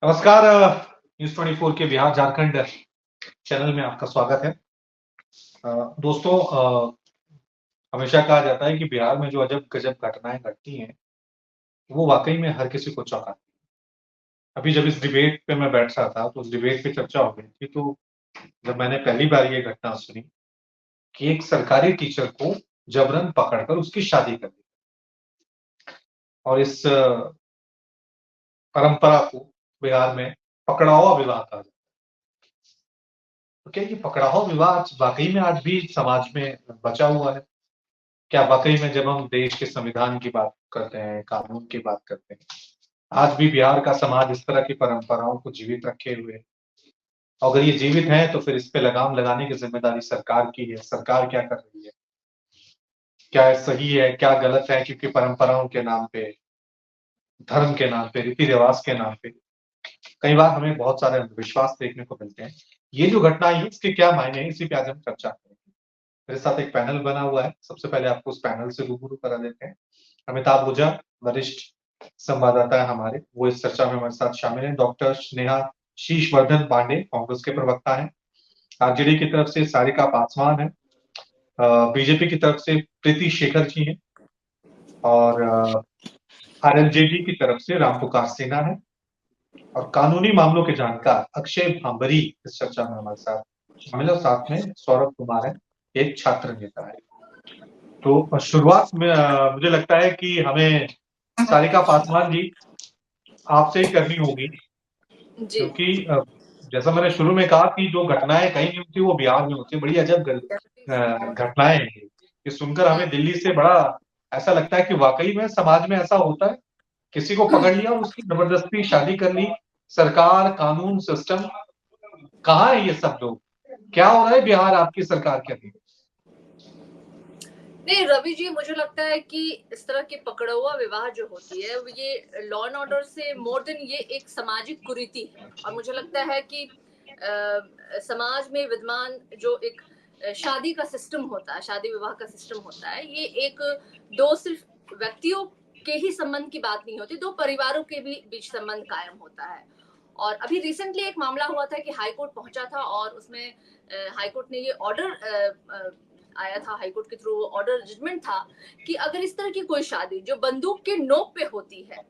नमस्कार। न्यूज 24 के बिहार झारखंड चैनल में आपका स्वागत है। दोस्तों, हमेशा कहा जाता है कि बिहार में जो अजब गजब घटनाएं घटती हैं वो वाकई में हर किसी को चौंकाती हैं। अभी जब इस डिबेट पे मैं बैठ रहा था तो उस डिबेट पे चर्चा हो रही थी, तो जब मैंने पहली बार ये घटना सुनी कि एक सरकारी टीचर को जबरन पकड़कर उसकी शादी कर दी और इस परंपरा को बिहार में पकड़ावा विवाह कहा जाता है। तो क्या ये पकड़ावा विवाह वाकई में आज भी समाज में बचा हुआ है? क्या वाकई में जब हम देश के संविधान की बात करते हैं, कानून की बात करते हैं, आज भी बिहार का समाज इस तरह की परंपराओं को जीवित रखे हुए है? अगर ये जीवित है तो फिर इस पे लगाम लगाने की जिम्मेदारी सरकार की है। सरकार क्या कर रही है? क्या सही है, क्या गलत है? क्योंकि परंपराओं के नाम पे, धर्म के नाम पे, रीति रिवाज के नाम पे कई बार हमें बहुत सारे अंधविश्वास देखने को मिलते हैं। ये जो घटना आई है इसके क्या मायने हैं, इसी पे आज हम चर्चा करेंगे। मेरे साथ एक पैनल बना हुआ है। सबसे पहले आपको उस पैनल से रूबरू करा देते हैं। अमिताभ आहूजा, वरिष्ठ संवाददाता है हमारे, वो इस चर्चा में हमारे साथ शामिल हैं। डॉक्टर स्नेहा शीशवर्धन पांडे, कांग्रेस के प्रवक्ता हैं। आरजेडी की तरफ से सारिका पासवान है। बीजेपी की तरफ से प्रीति शेखर जी हैं और आरएलजेडी की तरफ से रामपुकार सिन्हा है और कानूनी मामलों के जानकार अक्षय भांबरी इस चर्चा में हमारे साथ शामिल है। और साथ में सौरभ कुमार है, एक छात्र नेता है। तो शुरुआत में मुझे लगता है कि हमें सारिका पासवान जी आपसे ही करनी होगी, जी। क्योंकि जैसा मैंने शुरू में कहा कि जो घटनाएं कहीं नहीं होती वो बिहार में होती है। बड़ी अजब घटनाएं हैं ये सुनकर हमें दिल्ली से बड़ा ऐसा लगता है कि वाकई में समाज में ऐसा होता है। किसी को पकड़ लिया और उसकी जबरदस्ती शादी कर ली। सरकार, कानून, सिस्टम, कहाँ है ये सब लोग? क्या हो रहा है बिहार आपकी सरकार के अधीन? नहीं रवि जी, मुझे लगता है कि इस तरह की पकड़ुआ विवाह जो होती है वो ये लॉ एंड ऑर्डर से मोर देन ये एक सामाजिक कुरीति है। और मुझे लगता है कि समाज में विद्यमान जो एक शादी का सिस्टम होता है, शादी विवाह का सिस्टम होता है, ये एक दो सिर्फ व्यक्तियों के ही संबंध की बात नहीं होती, दो परिवारों के भी बीच संबंध कायम होता है। और अभी रिसेंटली एक मामला हुआ था कि हाईकोर्ट पहुंचा था और उसमें हाईकोर्ट ने ये ऑर्डर आया था, हाईकोर्ट के थ्रू ऑर्डर जजमेंट था कि अगर इस तरह की कोई शादी जो बंदूक के नोक पे होती है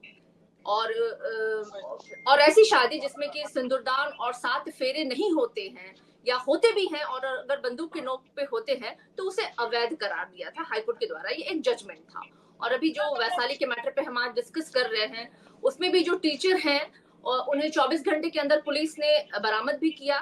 और ऐसी शादी जिसमें कि सिंदूरदान और 7 फेरे नहीं होते हैं या होते भी हैं और अगर बंदूक के नोक पे होते हैं तो उसे अवैध करार दिया था हाईकोर्ट के द्वारा। ये एक जजमेंट था। और अभी जो वैशाली के मैटर पे हम आज डिस्कस कर रहे हैं उसमें भी जो टीचर हैं उन्हें 24 घंटे के अंदर पुलिस ने बरामद भी किया।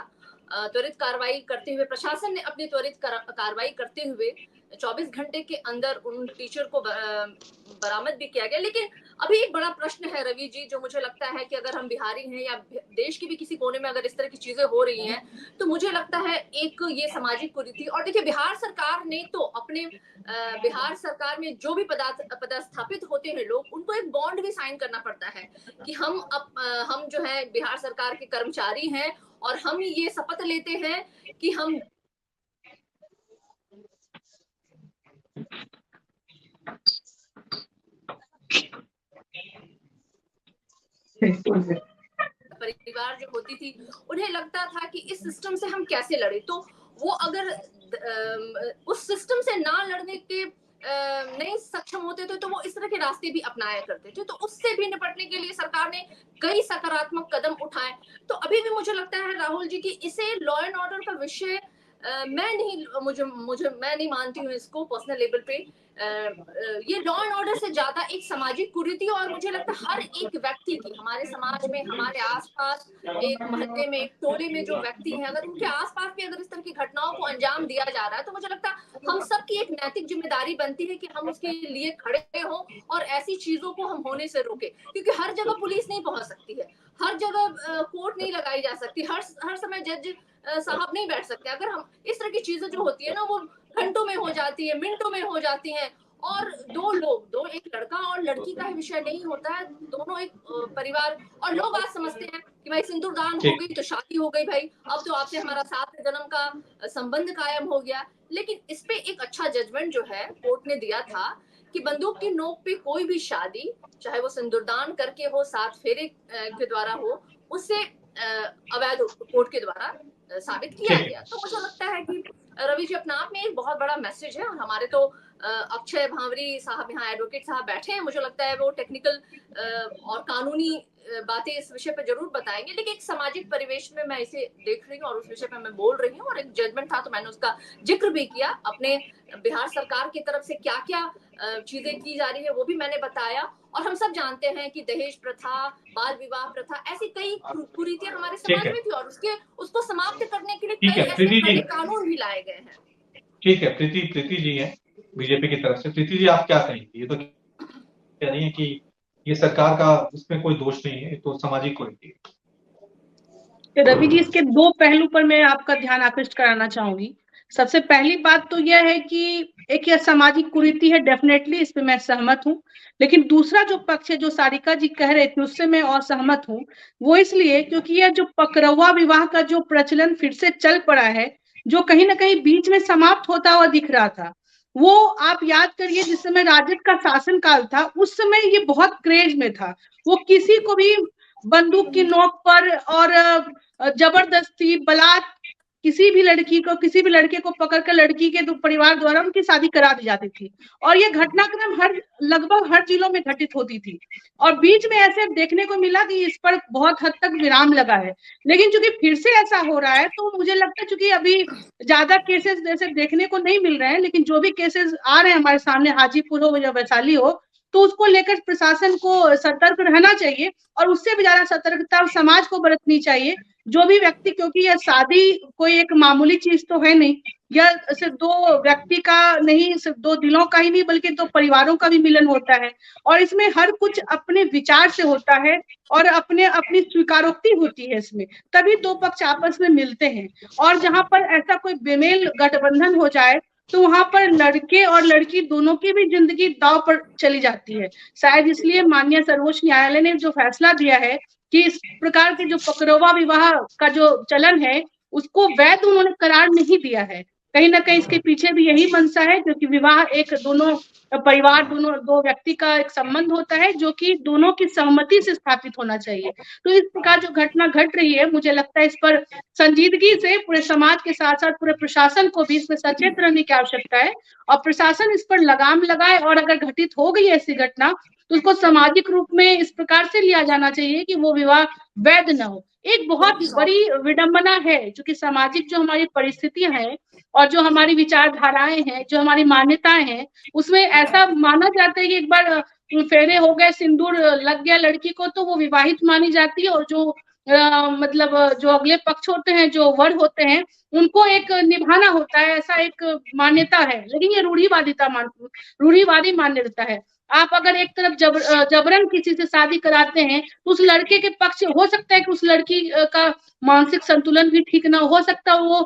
त्वरित कार्रवाई करते हुए प्रशासन ने अपनी त्वरित कार्रवाई करते हुए 24 घंटे के अंदर उन टीचर को बरामद भी किया गया। लेकिन अभी एक बड़ा प्रश्न है रवि जी, जो मुझे लगता है कि अगर हम बिहारी हैं या देश के भी किसी कोने में अगर इस तरह की चीजें हो रही हैं तो मुझे लगता है एक ये सामाजिक कुरीति। और देखिए, बिहार सरकार ने तो अपने बिहार सरकार में जो भी पदस्थापित होते हैं लोग, उनको एक बॉन्ड भी साइन करना पड़ता है कि हम जो है बिहार सरकार के कर्मचारी हैं और हम ये शपथ लेते हैं कि हम परिवार जो होती थी उन्हें लगता था कि इस सिस्टम से हम कैसे लड़े। तो वो अगर उस सिस्टम से ना लड़ने के नहीं सक्षम होते थे तो वो इस तरह के रास्ते भी अपनाया करते थे। तो उससे भी निपटने के लिए सरकार ने कई सकारात्मक कदम उठाए। तो अभी भी मुझे लगता है राहुल जी कि इसे लॉ एंड ऑर्डर का विषय मैं नहीं मुझे मुझे मैं नहीं मानती हूँ इसको पर्सनल लेवल पे। ये लॉ एंड ऑर्डर से ज्यादा एक सामाजिक कुरीति। और मुझे लगता है हर एक व्यक्ति की, हमारे समाज में, हमारे आसपास, एक मोहल्ले में, एक टोले में जो व्यक्ति हैं, अगर उनके आसपास भी अगर इस तरह की घटनाओं को अंजाम दिया जा रहा है तो मुझे लगता है हम सबकी एक नैतिक जिम्मेदारी बनती है कि हम उसके लिए खड़े हों और ऐसी चीजों को हम होने से रोके। क्योंकि हर जगह पुलिस नहीं पहुंच सकती है, हर जगह कोर्ट नहीं लगाई जा सकती, हर समय जज साहब नहीं बैठ सकते। अगर हम इस तरह की चीजें जो होती है ना वो घंटों में हो जाती है, मिनटों में हो जाती हैं। और दो लोग, दो, एक लड़का और लड़की का ही विषय नहीं होता है, दोनों एक परिवार। और लोग आज समझते हैं कि भाई सिंदूरदान हो गई तो शादी हो गई, भाई अब तो आपसे हमारा 7 जन्म का संबंध कायम हो गया। लेकिन इस पे एक अच्छा जजमेंट जो है कोर्ट ने दिया था कि बंदूक की नोक पे कोई भी शादी, चाहे वो सिंदूरदान करके हो, 7 फेरे के द्वारा हो, उससे अवैध कोर्ट के द्वारा साबित किया गया। तो मुझे लगता है कि रवि जी अपने आप में एक बहुत बड़ा मैसेज है, और हमारे तो अक्षय भांवरी साहब यहाँ एडवोकेट साहब बैठे हैं, मुझे लगता है वो टेक्निकल और कानूनी बातें इस विषय पर जरूर बताएंगे, लेकिन एक सामाजिक परिवेश में मैं इसे देख रही हूँ और उस विषय पर मैं बोल रही हूँ, और एक जजमेंट था तो मैंने उसका जिक्र भी किया। अपने बिहार सरकार की तरफ से क्या क्या चीजें की जा रही है वो भी मैंने बताया, और हम सब जानते हैं कि दहेज प्रथा, बाल विवाह प्रथा, ऐसी कई कुरीतियां हमारे समाज में थी, और उसको समाप्त करने के लिए कई ऐसे कड़े कानून भी लाए गए हैं। ठीक है, प्रीति जी हैं बीजेपी की तरफ से। प्रीति जी, आप क्या कहेंगे? ये तो कह रही है कि ये सरकार का इसमें कोई दोष नहीं है, तो सामाजिक कुरीति है। रवि जी, इसके दो पहलू पर मैं आपका ध्यान आकृष्ट कराना चाहूंगी। सबसे पहली बात तो यह है कि एक यह सामाजिक कुरीति है, डेफिनेटली इस पे मैं सहमत हूँ, लेकिन दूसरा जो पक्ष है जो सारिका जी कह रहे थे उससे मैं असहमत हूँ। वो इसलिए क्योंकि यह जो पकड़वा विवाह का जो प्रचलन फिर से चल पड़ा है, जो कहीं ना कहीं बीच में समाप्त होता हुआ दिख रहा था, वो आप याद करिए जिस समय राजद का शासन काल था उस समय ये बहुत क्रेज में था। वो किसी को भी बंदूक की नोक पर और जबरदस्ती बलात् किसी भी लड़की को, किसी भी लड़के को पकड़कर लड़की के परिवार द्वारा उनकी शादी करा दी जाती थी, और ये घटनाक्रम लगभग हर जिलों में घटित होती थी। और बीच में ऐसे देखने को मिला कि इस पर बहुत हद तक विराम लगा है, लेकिन चूंकि फिर से ऐसा हो रहा है तो मुझे लगता है चूंकि अभी ज्यादा केसेस जैसे देखने को नहीं मिल रहे हैं, लेकिन जो भी केसेस आ रहे हैं हमारे सामने, हाजीपुर हो या वैशाली हो, तो उसको लेकर प्रशासन को सतर्क रहना चाहिए, और उससे भी ज्यादा सतर्कता समाज को बरतनी चाहिए। जो भी व्यक्ति, क्योंकि यह शादी कोई एक मामूली चीज तो है नहीं, यह सिर्फ दो व्यक्ति का नहीं, सिर्फ दो दिलों का ही नहीं, बल्कि दो परिवारों का भी मिलन होता है, और इसमें हर कुछ अपने विचार से होता है और अपनी स्वीकारोक्ति होती है इसमें, तभी दो पक्ष आपस में मिलते हैं। और जहां पर ऐसा कोई बेमेल गठबंधन हो जाए तो वहां पर लड़के और लड़की दोनों की भी जिंदगी दांव पर चली जाती है। शायद इसलिए माननीय सर्वोच्च न्यायालय ने जो फैसला दिया है कि इस प्रकार के जो पकड़वा विवाह का जो चलन है उसको वैध उन्होंने करार नहीं दिया है। कहीं ना कहीं इसके पीछे भी यही मंशा है, क्योंकि विवाह एक दोनों परिवार, दो व्यक्ति का एक संबंध होता है जो कि दोनों की सहमति से स्थापित होना चाहिए। तो इस प्रकार जो घटना घट रही है, मुझे लगता है इस पर संजीदगी से पूरे समाज के साथ साथ पूरे प्रशासन को भी इसमें सचेत रहने की आवश्यकता है, और प्रशासन इस पर लगाम लगाए, और अगर घटित हो गई ऐसी घटना तो उसको सामाजिक रूप में इस प्रकार से लिया जाना चाहिए कि वो विवाह वैध न हो। एक बहुत बड़ी विडंबना है, क्योंकि सामाजिक जो हमारी परिस्थितियां हैं और जो हमारी विचारधाराएं हैं, जो हमारी मान्यताएं हैं, उसमें ऐसा माना जाता है कि एक बार फेरे हो गए, सिंदूर लग गया लड़की को, तो वो विवाहित मानी जाती है, और जो मतलब जो अगले पक्ष होते हैं, जो वर होते हैं, उनको एक निभाना होता है, ऐसा एक मान्यता है। लेकिन ये रूढ़िवादी मान्यता है। आप अगर एक तरफ जबरन किसी से शादी कराते हैं तो उस लड़के के पक्ष हो सकता है कि उस लड़की का मानसिक संतुलन भी ठीक ना हो सकता, वो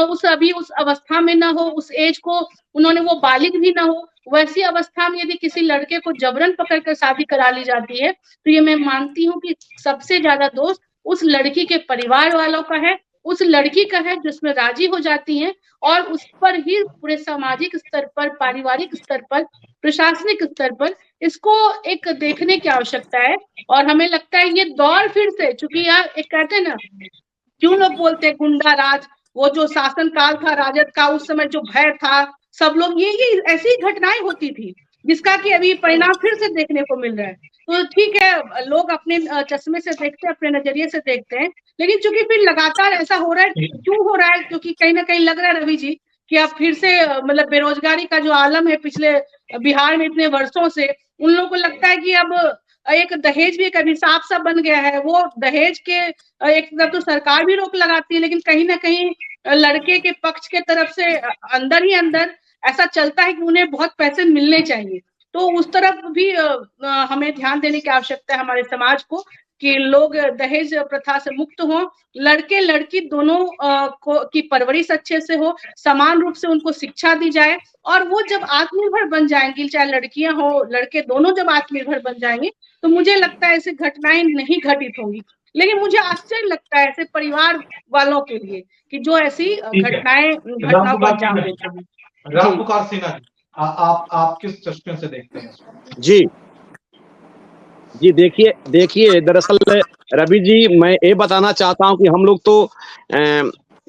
उस अवस्था में ना हो, उस एज को उन्होंने, वो बालिग भी ना हो। वैसी अवस्था में यदि किसी लड़के को जबरन पकड़कर शादी करा ली जाती है तो ये मैं मानती हूँ कि सबसे ज्यादा दोष उस लड़की के परिवार वालों का है, उस लड़की का है जिसमें राजी हो जाती हैं, और उस पर ही पूरे सामाजिक स्तर पर, पारिवारिक स्तर पर, प्रशासनिक स्तर पर इसको एक देखने की आवश्यकता है। और हमें लगता है ये दौर फिर से, चूंकि यार एक कहते हैं ना, क्यों लोग बोलते हैं गुंडा राज, वो जो शासन काल था राजद का, उस समय जो भय था, सब लोग ये ऐसी ही घटनाएं होती थी जिसका कि अभी परिणाम फिर से देखने को मिल रहा है। तो ठीक है, लोग अपने चश्मे से देखते हैं, अपने नजरिए से देखते हैं, लेकिन चूंकि फिर लगातार ऐसा हो रहा है, क्यों हो रहा है? क्योंकि कहीं ना कहीं लग रहा है रवि जी कि अब फिर से मतलब बेरोजगारी का जो आलम है पिछले बिहार में इतने वर्षों से, उन लोगों को लगता है कि अब एक दहेज भी एक अभिशाप सा बन गया है। वो दहेज के एक तरफ तो सरकार भी रोक लगाती है, लेकिन कहीं ना कहीं लड़के के पक्ष के तरफ से अंदर ही अंदर ऐसा चलता है कि उन्हें बहुत पैसे मिलने चाहिए। तो उस तरफ भी हमें ध्यान देने की आवश्यकता है हमारे समाज को, कि लोग दहेज प्रथा से मुक्त हो, लड़के लड़की दोनों की परवरिश अच्छे से हो, समान रूप से उनको शिक्षा दी जाए, और वो जब आत्मनिर्भर बन जाएंगी, चाहे लड़कियां हो लड़के दोनों जब आत्मनिर्भर बन जाएंगे, तो मुझे लगता है ऐसी घटनाएं नहीं घटित होंगी। लेकिन मुझे आश्चर्य लगता है ऐसे परिवार वालों के लिए कि जो ऐसी घटनाओं को अंजाम देते हैं। रामपुकार सिन्हा जी, आप किस चश्मे से देखते हैं? जी, जी देखिए देखिए, दरअसल रवि जी, मैं ये बताना चाहता हूँ कि हम लोग तो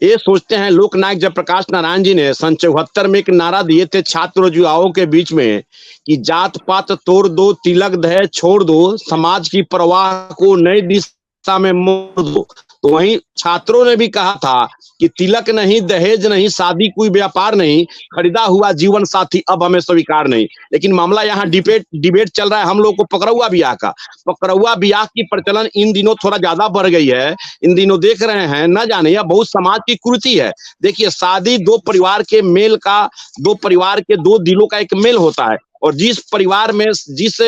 ये सोचते हैं, लोकनायक जयप्रकाश नारायण जी ने सन 74 में एक नारा दिए थे छात्र और युवाओं के बीच में कि जात पात तोड़ दो, तिलक दहेज छोड़ दो, समाज की परवाह को नई दिशा में मोड़ दो। तो वहीं छात्रों ने भी कहा था कि तिलक नहीं, दहेज नहीं, शादी कोई व्यापार नहीं, खरीदा हुआ जीवन साथी अब हमें स्वीकार नहीं। लेकिन मामला यहाँ डिबेट चल रहा है हम लोग को पकड़ुआ ब्याह का। पकड़ुआ ब्याह की प्रचलन इन दिनों थोड़ा ज्यादा बढ़ गई है। इन दिनों देख रहे हैं, न जाने यह बहुत समाज की कुरीति है। देखिए, शादी दो परिवार के मेल का, दो परिवार के दो दिलों का एक मेल होता है, और जिस परिवार में जिस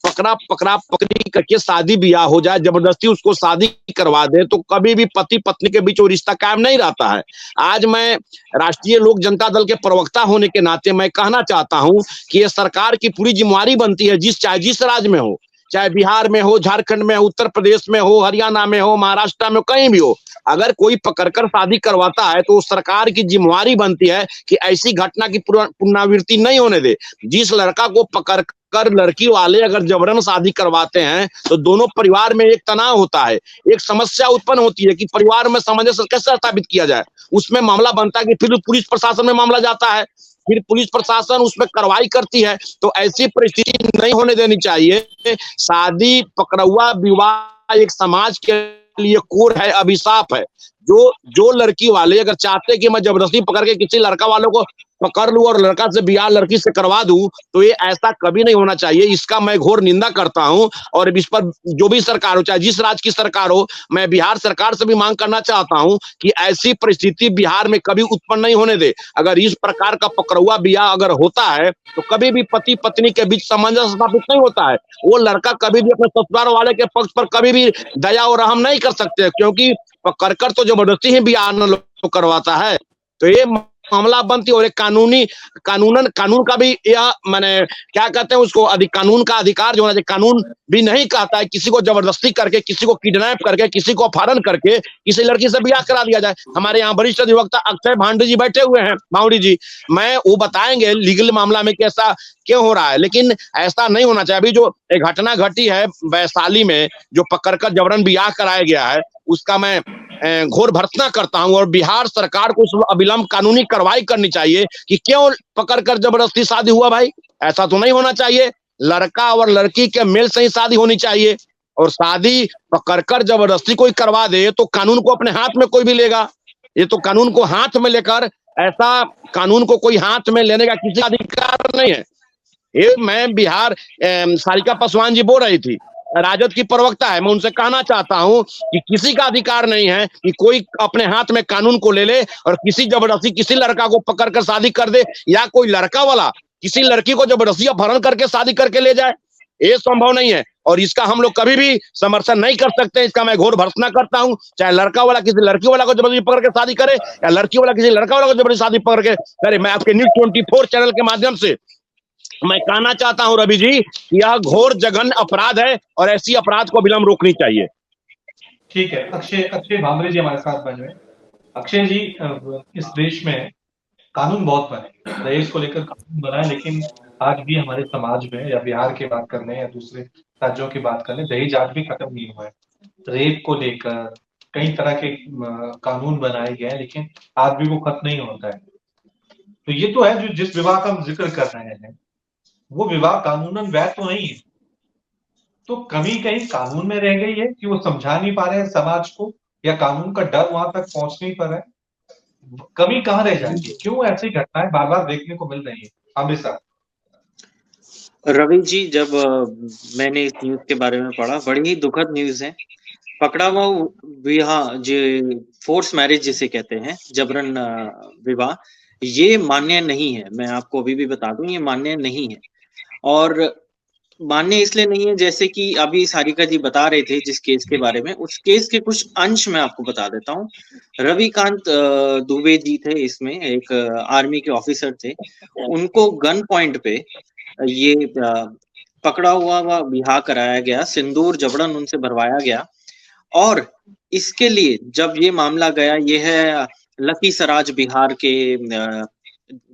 पकड़ा पकड़ी करके शादी ब्याह हो जाए, जबरदस्ती उसको शादी करवा दे, तो कभी भी पति पत्नी के बीच वो रिश्ता कायम नहीं रहता है। आज मैं राष्ट्रीय लोक जनता दल के प्रवक्ता होने के नाते मैं कहना चाहता हूं कि ये सरकार की पूरी जिम्मेवारी बनती है, चाहे जिस राज्य में हो, चाहे बिहार में हो, झारखंड में हो, उत्तर प्रदेश में हो, हरियाणा में हो, महाराष्ट्र में, कहीं भी हो, अगर कोई पकड़कर शादी करवाता है तो सरकार की जिम्मेवारी बनती है कि ऐसी घटना की पुनरावृत्ति नहीं होने दे। जिस लड़का को पकड़कर लड़की वाले अगर जबरन शादी करवाते हैं तो दोनों परिवार में एक तनाव होता है, एक समस्या उत्पन्न होती है कि परिवार में सामंजस्य कैसे स्थापित किया जाए। उसमें मामला बनता है कि फिर पुलिस प्रशासन में मामला जाता है, फिर पुलिस प्रशासन उसमें कार्रवाई करती है। तो ऐसी परिस्थिति नहीं होने देनी चाहिए। शादी, पकड़ुआ विवाह एक समाज के लिए कोर है, अभिशाप है। जो लड़की वाले अगर चाहते कि मैं जबरदस्ती पकड़ के किसी लड़का वालों को पकड़ लूं और लड़का से ब्याह लड़की से करवा दूं, तो ये ऐसा कभी नहीं होना चाहिए। इसका मैं घोर निंदा करता हूं, और इस पर जो भी सरकार हो, चाहे जिस राज्य की सरकार हो, मैं बिहार सरकार से भी मांग करना चाहता हूं कि ऐसी परिस्थिति बिहार में कभी उत्पन्न नहीं होने दे। अगर इस प्रकार का पकड़ुआ ब्याह अगर होता है तो कभी भी पति पत्नी के बीच सामंजस्य स्थापित नहीं होता है। वो लड़का कभी भी अपने ससुराल वाले के पक्ष पर कभी भी दया और रहम नहीं कर सकते, क्योंकि पकड़कर तो जबरदस्ती ही ब्याह न करवाता है। तो ये मामला बनती, और एक कानून का भी यह मैंने क्या कहते हैं उसको, कानून का अधिकार जो होना चाहिए। कानून भी नहीं कहता है किसी को जबरदस्ती करके, किसी को किडनैप करके, किसी को अपहरण करके किसी लड़की से ब्याह करा दिया जाए। हमारे यहाँ वरिष्ठ अधिवक्ता अक्षय भांडे जी बैठे हुए हैं, माउड़ी जी, मैं वो बताएंगे लीगल मामला में कैसा क्यों हो रहा है। लेकिन ऐसा नहीं होना चाहिए। अभी जो एक घटना घटी है वैशाली में, जो पकड़कर जबरन ब्याह कराया गया है, उसका मैं घोर भर्त्सना करता हूं, और बिहार सरकार को उस अविलंब कानूनी कार्रवाई करनी चाहिए कि क्यों पकड़कर जबरदस्ती शादी हुआ। भाई, ऐसा तो नहीं होना चाहिए। लड़का और लड़की के मेल से ही शादी होनी चाहिए, और शादी पकड़कर जबरदस्ती कोई करवा दे तो कानून को अपने हाथ में कोई भी लेगा। ये तो कानून को हाथ में लेकर, ऐसा कानून को कोई हाथ में लेने का किसी अधिकार नहीं है। ये मैं बिहार सारिका पासवान जी बोल रही थी, राजद की प्रवक्ता है, मैं उनसे कहना चाहता हूं कि किसी का अधिकार नहीं है कि कोई अपने हाथ में कानून को ले ले और किसी जबरदस्ती किसी लड़का को पकड़कर शादी कर दे, या कोई लड़का वाला किसी लड़की को जबरदस्ती अपहरण करके शादी करके ले जाए। ये संभव नहीं है, और इसका हम लोग कभी भी समर्थन नहीं कर सकते। इसका मैं घोर भर्त्सना करता हूं। चाहे लड़का वाला किसी लड़की वाला को जबरदस्ती पकड़ के शादी करे, या लड़की वाला किसी लड़का वाला को जबरदस्ती शादी पकड़ के करे। मैं आपके न्यूज़ 24 चैनल के माध्यम से मैं कहना चाहता हूं रवि जी, यह घोर जघन्य अपराध है, और ऐसी अपराध को विलंब रोकनी चाहिए। ठीक है, अक्षय भांबरे जी हमारे साथ बने हुए। अक्षय जी, इस देश में कानून बहुत बने, दहेज को लेकर कानून बना है, लेकिन आज भी हमारे समाज में, या बिहार की बात कर लें या दूसरे राज्यों की बात कर लें, दहेज आज भी खत्म नहीं हुआ है। रेप को लेकर कई तरह के कानून बनाए गए हैं, लेकिन आज भी वो खत्म नहीं होता है। तो ये तो है जो जिस विवाह का हम जिक्र कर रहे हैं, वो विवाह कानूनन वैध तो नहीं है। तो कमी कहीं कानून में रह गई है कि वो समझा नहीं पा रहे हैं समाज को, या कानून का डर वहां तक पहुंच नहीं पा रहा है। कमी कहाँ रह जाती है? क्यों ऐसी घटनाएं बार बार देखने को मिल रही है? अमृतसर रवि जी, जब मैंने इस न्यूज के बारे में पढ़ा, बड़ी ही दुखद न्यूज है। पकड़ा हुआ विवाह, जो फोर्स मैरिज जिसे कहते हैं, जबरन विवाह, ये मान्य नहीं है। मैं आपको अभी भी बता दूं, ये मान्य नहीं है। और मान्य इसलिए नहीं है, जैसे कि अभी सारिका जी बता रहे थे जिस केस के बारे में, उस केस के कुछ अंश मैं आपको बता देता हूँ। रविकांत दुबे जी थे, इसमें एक आर्मी के ऑफिसर थे। उनको गन पॉइंट पे ये पकड़ा हुआ विवाह कराया गया, सिंदूर जबरन उनसे भरवाया गया। और इसके लिए जब ये मामला गया, ये है लखीसराय बिहार के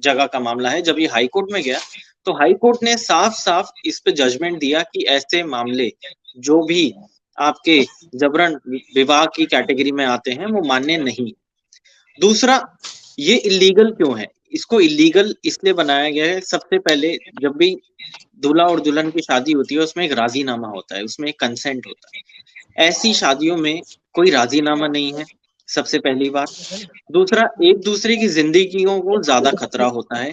जगह का मामला है। जब ये हाई कोर्ट में गया तो हाई कोर्ट ने साफ साफ इस पे जजमेंट दिया कि ऐसे मामले जो भी आपके जबरन विवाह की कैटेगरी में आते हैं वो मान्य नहीं। दूसरा, ये इलीगल क्यों है? इसको इलीगल इसलिए बनाया गया है, सबसे पहले जब भी दूल्हा और दुल्हन की शादी होती है उसमें एक राजीनामा होता है, उसमें एक कंसेंट होता है। ऐसी शादियों में कोई राजीनामा नहीं है, सबसे पहली बात। दूसरा, एक दूसरे की जिंदगियों को ज्यादा खतरा होता है,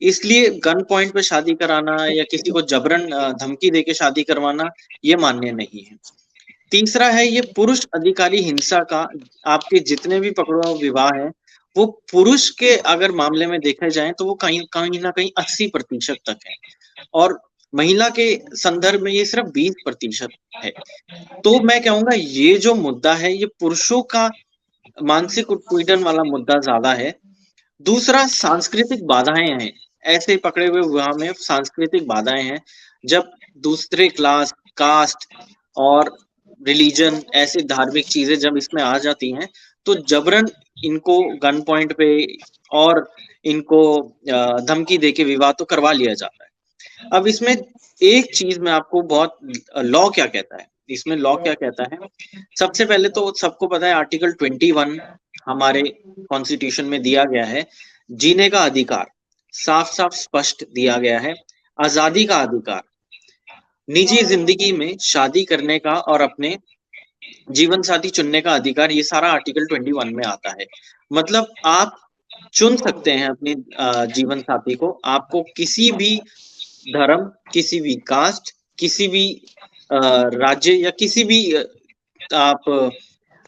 इसलिए गन पॉइंट पे शादी कराना या किसी को जबरन धमकी देके शादी करवाना ये मान्य नहीं है। तीसरा है ये पुरुष अधिकारी हिंसा का, आपके जितने भी पकड़वाऊ विवाह हैं वो पुरुष के अगर मामले में देखा जाए तो वो कहीं कहीं ना कहीं 80% तक है, और महिला के संदर्भ में ये सिर्फ 20% है। तो मैं कहूंगा ये जो मुद्दा है ये पुरुषों का मानसिक उत्पीड़न वाला मुद्दा ज्यादा है। दूसरा, सांस्कृतिक बाधाएं हैं, ऐसे पकड़े हुए विवाह में सांस्कृतिक बाधाएं हैं। जब दूसरे क्लास, कास्ट और रिलीजन, ऐसे धार्मिक चीजें जब इसमें आ जाती हैं तो जबरन इनको गन पॉइंट पे और इनको धमकी देके विवाह तो करवा लिया जाता है। अब इसमें एक चीज मैं आपको बहुत, लॉ क्या कहता है, इसमें लॉ क्या कहता है, सबसे पहले तो सबको पता है आर्टिकल 21 हमारे कॉन्स्टिट्यूशन में दिया गया है, जीने का अधिकार साफ साफ स्पष्ट दिया गया है, आजादी का अधिकार, निजी जिंदगी में शादी करने का और अपने जीवन साथी चुनने का अधिकार, ये सारा आर्टिकल 21 में आता है। मतलब आप चुन सकते हैं अपने जीवन साथी को, आपको किसी भी धर्म, किसी भी कास्ट, किसी भी राज्य या किसी भी आप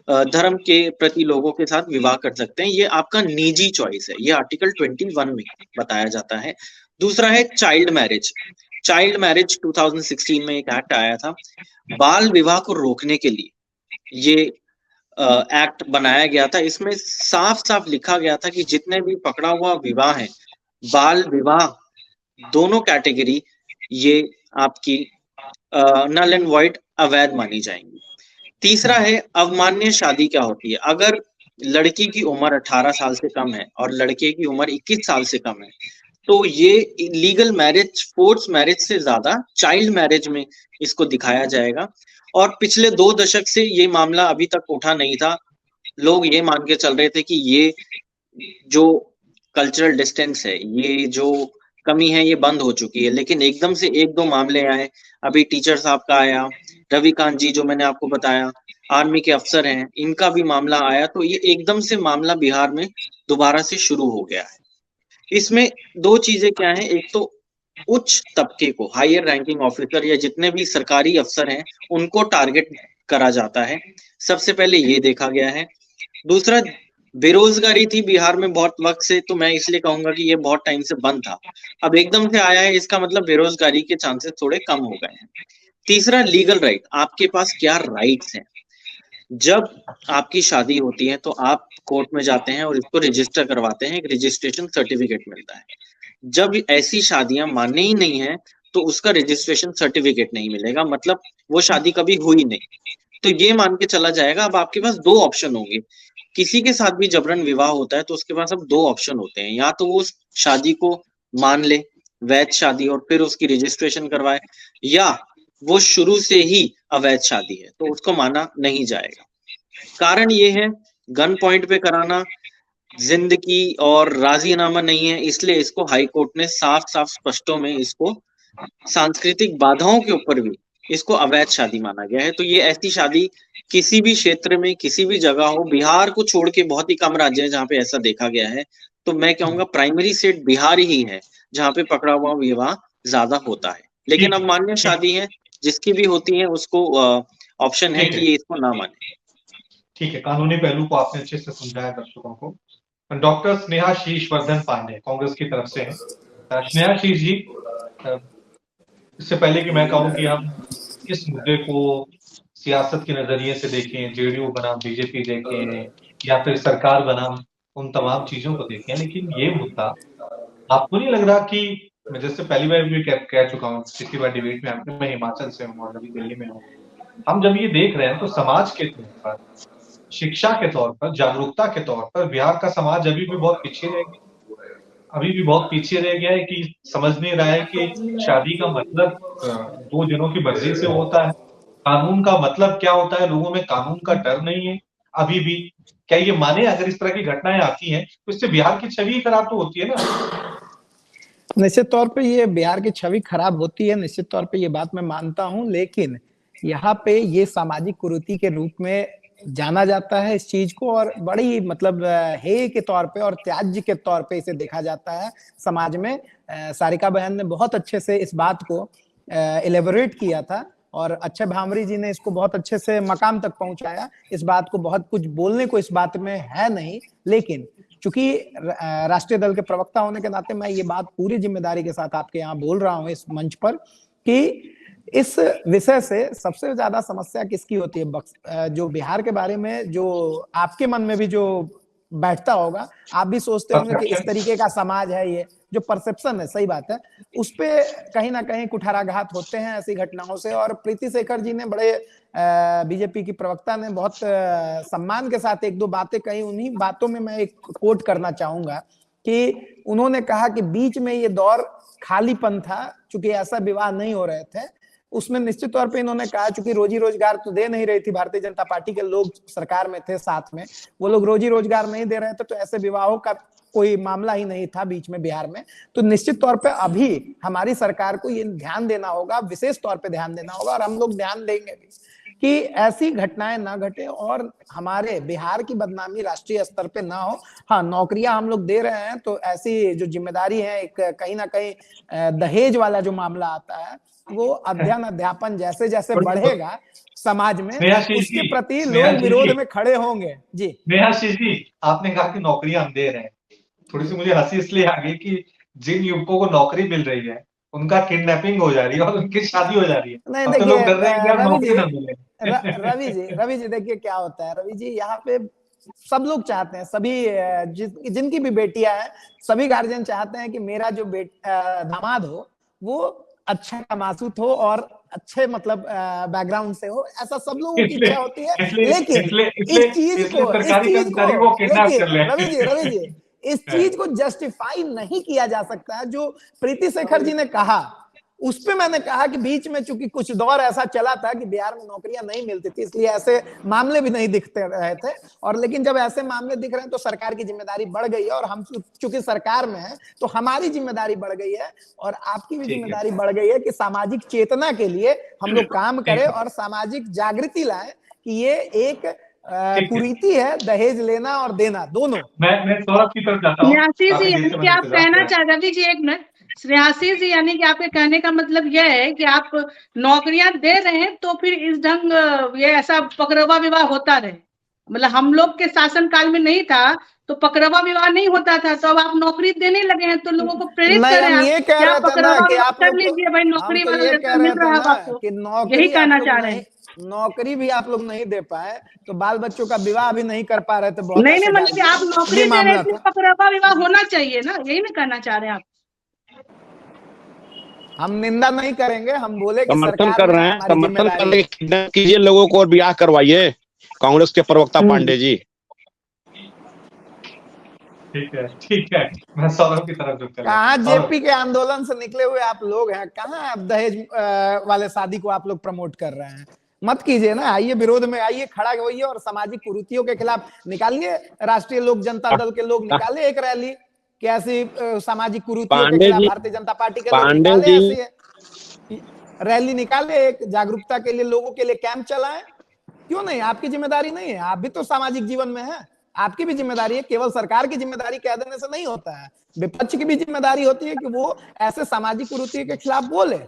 धर्म के प्रति लोगों के साथ विवाह कर सकते हैं, ये आपका निजी चॉइस है, ये आर्टिकल 21 में बताया जाता है। दूसरा है चाइल्ड मैरिज। चाइल्ड मैरिज 2016 में एक एक्ट आया था, बाल विवाह को रोकने के लिए ये एक्ट बनाया गया था। इसमें साफ साफ लिखा गया था कि जितने भी पकड़ा हुआ विवाह है, बाल विवाह, दोनों कैटेगरी ये आपकी नल एंड वॉइड, अवैध मानी जाएंगी। तीसरा है अवमान्य शादी क्या होती है। अगर लड़की की उम्र 18 साल से कम है और लड़के की उम्र 21 साल से कम है तो ये लीगल मैरिज, फोर्स मैरिज से ज्यादा चाइल्ड मैरिज में इसको दिखाया जाएगा। और पिछले 2 दशक से ये मामला अभी तक उठा नहीं था। लोग ये मान के चल रहे थे कि ये जो कल्चरल डिस्टेंस है, ये जो कमी है, ये बंद हो चुकी है, लेकिन एकदम से 1-2 मामले आए। अभी टीचर साहब का आया, रविकांत जी जो मैंने आपको बताया, आर्मी के अफसर हैं, इनका भी मामला आया, तो ये एकदम से मामला बिहार में दोबारा से शुरू हो गया है। इसमें 2 चीजें क्या हैं, एक तो उच्च तबके को, हायर रैंकिंग ऑफिसर या जितने भी सरकारी अफसर हैं उनको टारगेट करा जाता है, सबसे पहले ये देखा गया है। दूसरा, बेरोजगारी थी बिहार में बहुत वक्त से, तो मैं इसलिए कहूंगा कि ये बहुत टाइम से बंद था, अब एकदम से आया है, इसका मतलब बेरोजगारी के चांसेस थोड़े कम हो गए हैं। तीसरा, लीगल राइट, आपके पास क्या राइट्स हैं। जब आपकी शादी होती है तो आप कोर्ट में जाते हैं और इसको रजिस्टर करवाते हैं, एक रजिस्ट्रेशन सर्टिफिकेट मिलता है। जब ऐसी शादियां मान्य ही नहीं है तो उसका रजिस्ट्रेशन सर्टिफिकेट नहीं मिलेगा, मतलब वो शादी कभी हुई नहीं। तो ये मान के चला जाएगा। अब आपके पास 2 ऑप्शन होंगे, किसी के साथ भी जबरन विवाह होता है तो उसके पास अब 2 ऑप्शन होते हैं, या तो वो शादी को मान ले, वैध शादी, और फिर उसकी रजिस्ट्रेशन करवाए, या वो शुरू से ही अवैध शादी है तो उसको माना नहीं जाएगा। कारण ये है, गन पॉइंट पे कराना, जिंदगी और राजीनामा नहीं है, इसलिए इसको हाई कोर्ट ने साफ साफ स्पष्टों में इसको सांस्कृतिक बाधाओं के ऊपर भी इसको अवैध शादी माना गया है। तो ये ऐसी शादी किसी भी क्षेत्र में, किसी भी जगह हो, बिहार को छोड़ के बहुत ही कम राज्य हैं जहाँ पे ऐसा देखा गया है। तो मैं कहूंगा प्राइमरी स्टेट बिहार ही है जहाँ पे पकड़ा हुआ विवाह ज्यादा होता है। लेकिन अब मान्य शादी है, जिसकी भी होती है उसको ऑप्शन है कि ये इसको ना माने। ठीक है, कानूनी पहलू को आपने अच्छे से समझाया दर्शकों को। डॉक्टर स्नेहा शीश वर्धन पांडे कांग्रेस की तरफ से हैं। स्नेहा शीश जी, इससे पहले कि मैं कहूं कि हम इस मुद्दे को सियासत के नजरिए से देखें, जेडीयू बनाम बीजेपी देखें या फिर सरकार बनाम उन तमाम चीजों को देखें, लेकिन ये मुद्दा आपको नहीं लग रहा कि मैं जैसे पहली बार भी कह चुका हूँ पिछली बार डिबेट में आपने, मैं हिमाचल से हूँ और अभी दिल्ली में हूँ, हम जब ये देख रहे हैं तो समाज के तौर पर, शिक्षा के तौर पर, जागरूकता के तौर पर बिहार का समाज अभी भी बहुत पीछे रह गया, अभी भी बहुत पीछे रह गया है कि समझ नहीं रहा है कि शादी का मतलब 2 जनों की मर्जी से होता है। कानून का मतलब क्या होता है, लोगों में कानून का डर नहीं है अभी भी। क्या ये माने अगर इस तरह की घटनाएं आती हैं तो इससे बिहार की छवि खराब तो होती है ना। निश्चित तौर पे ये बिहार की छवि खराब होती है, निश्चित तौर पे ये बात मैं मानता हूं, लेकिन यहाँ पे ये सामाजिक कुरीति के रूप में जाना जाता है इस चीज को, और बड़ी मतलब हेय के तौर पे और त्याज्य के तौर पे इसे देखा जाता है समाज में। सारिका बहन ने बहुत अच्छे से इस बात को एलेबोरेट किया था, और अक्षय भामरी जी ने इसको बहुत अच्छे से मकाम तक पहुंचाया। इस बात को बहुत कुछ बोलने को इस बात में है नहीं, लेकिन चूंकि राष्ट्रीय दल के प्रवक्ता होने के नाते मैं ये बात पूरी जिम्मेदारी के साथ आपके यहाँ बोल रहा हूँ इस मंच पर, कि इस विषय से सबसे ज्यादा समस्या किसकी होती है, जो बिहार के बारे में जो आपके मन में भी जो बैठता होगा, आप भी सोचते होंगे कि इस तरीके का समाज है, ये जो परसेप्शन है, सही बात है, उस पे कहीं ना कहीं कुठाराघात होते हैं ऐसी घटनाओं से। और प्रीति शेखर जी ने बड़े बीजेपी की प्रवक्ता ने बहुत सम्मान के साथ एक दो बातें कही। उन्हीं बातों में मैं एक कोट करना चाहूंगा कि उन्होंने कहा कि बीच में ये दौर खालीपन था, चूंकि ऐसा विवाह नहीं हो रहे थे, उसमें निश्चित तौर पे इन्होंने कहा चूंकि रोजी रोजगार तो दे नहीं रही थी भारतीय जनता पार्टी के लोग, सरकार में थे साथ में, वो लोग रोजी रोजगार नहीं दे रहे थे, तो ऐसे विवाहों का कोई मामला ही नहीं था बीच में बिहार में। तो निश्चित तौर पे अभी हमारी सरकार को ये ध्यान देना होगा, विशेष तौर पे ध्यान देना होगा, और हम लोग ध्यान देंगे भी कि ऐसी घटनाएं ना घटे और हमारे बिहार की बदनामी राष्ट्रीय स्तर पे ना हो। हाँ, नौकरियां हम लोग दे रहे हैं तो ऐसी जो जिम्मेदारी है, एक कहीं ना कहीं दहेज वाला जो मामला आता है, वो अध्ययन अध्यापन जैसे जैसे बढ़ेगा समाज में, उसके प्रति लोग विरोध में खड़े होंगे। जी नेहाशीष जी, आपने कहा कि नौकरियां हम दे रहे हैं, थोड़ी सी मुझे हंसी इसलिए आ गई कि जिन युवकों को नौकरी मिल रही है उनका किडनैपिंग हो जा रही है और उनकी शादी हो जा रही है। नहीं, अब तो लोग डर रहे हैं कि यार नौकरी ना मिले। रवि जी देखिए क्या होता है, रवि जी यहाँ पे सब लोग चाहते हैं, सभी जिनकी भी बेटियां हैं, सभी गार्जियन चाहते हैं कि मेरा जो दामाद हो वो अच्छा कमासूत हो और अच्छे मतलब बैकग्राउंड से हो, ऐसा सब लोगों की इच्छा होती है। लेकिन इस चीज को रवि जी इस चीज को जस्टिफाई नहीं किया जा सकता है। जो प्रीति शेखर जी ने कहा, उस पे मैंने कहा कि बीच में चूंकि कुछ दौर ऐसा चला था कि बिहार में नौकरियां नहीं मिलती थी, इसलिए ऐसे मामले भी नहीं दिखते रहे थे, और लेकिन जब ऐसे मामले दिख रहे हैं तो सरकार की जिम्मेदारी बढ़ गई है, और हम चूंकि सरकार में है तो हमारी जिम्मेदारी बढ़ गई है, और आपकी भी जिम्मेदारी बढ़ गई है कि सामाजिक चेतना के लिए हम लोग काम करें और सामाजिक जागृति लाएं कि ये एक कुरीति है, दहेज लेना और देना दोनों। मैं सौरभ की तरफ जाता हूं। यानी आप कहना चाह रवि जी, एक मिनट, श्रेयासी जी, यानी कि आपके कहने का मतलब यह है कि आप नौकरियां दे रहे हैं तो फिर इस ढंग ये ऐसा पकड़वा विवाह होता रहे, मतलब हम लोग के शासन काल में नहीं था तो पकड़वा विवाह नहीं होता था, तो अब आप नौकरी देने लगे हैं तो लोगों को प्रेरित कर रहे हैं ये कह रहे थे ना कि आप कर लीजिए भाई, नौकरी यही कहना चाह रहे हैं। नौकरी भी आप लोग नहीं दे पाए तो बाल बच्चों का विवाह भी नहीं कर पा रहे थे। बहुत नहीं मतलब कि आप नौकरी दे रहे थे, पकड़वा विवाह होना चाहिए ना, यही ना कहना चाह रहे हैं आप। हम निंदा नहीं करेंगे, हम बोले कि समर्थन कर रहे हैं, समर्थन करने कीजिए लोगों को और ब्याह करवाइए, कांग्रेस के प्रवक्ता पांडे जी। ठीक है, मैं सौरभ की तरफ झुकता हूं। कहाँ जेपी के आंदोलन से निकले हुए आप लोग हैं, कहाँ आप दहेज वाले शादी को आप लोग प्रमोट कर रहे हैं? मत कीजिए ना, आइए विरोध में आइए, खड़ा होइए और सामाजिक कुरीतियों के खिलाफ निकालिए। राष्ट्रीय लोक जनता दल के लोग निकाले एक रैली कि ऐसी सामाजिक कुरीतियों के खिलाफ भारतीय जनता पार्टी के लोग निकाले, ऐसी रैली निकाले, एक जागरूकता के लिए लोगों के लिए कैंप चलाएं। क्यों नहीं? आपकी जिम्मेदारी नहीं है? आप भी तो सामाजिक जीवन में है, आपकी भी जिम्मेदारी है। केवल सरकार की जिम्मेदारी कह देने से नहीं होता है, विपक्ष की भी जिम्मेदारी होती है कि वो ऐसे सामाजिक कुरीति के खिलाफ बोले।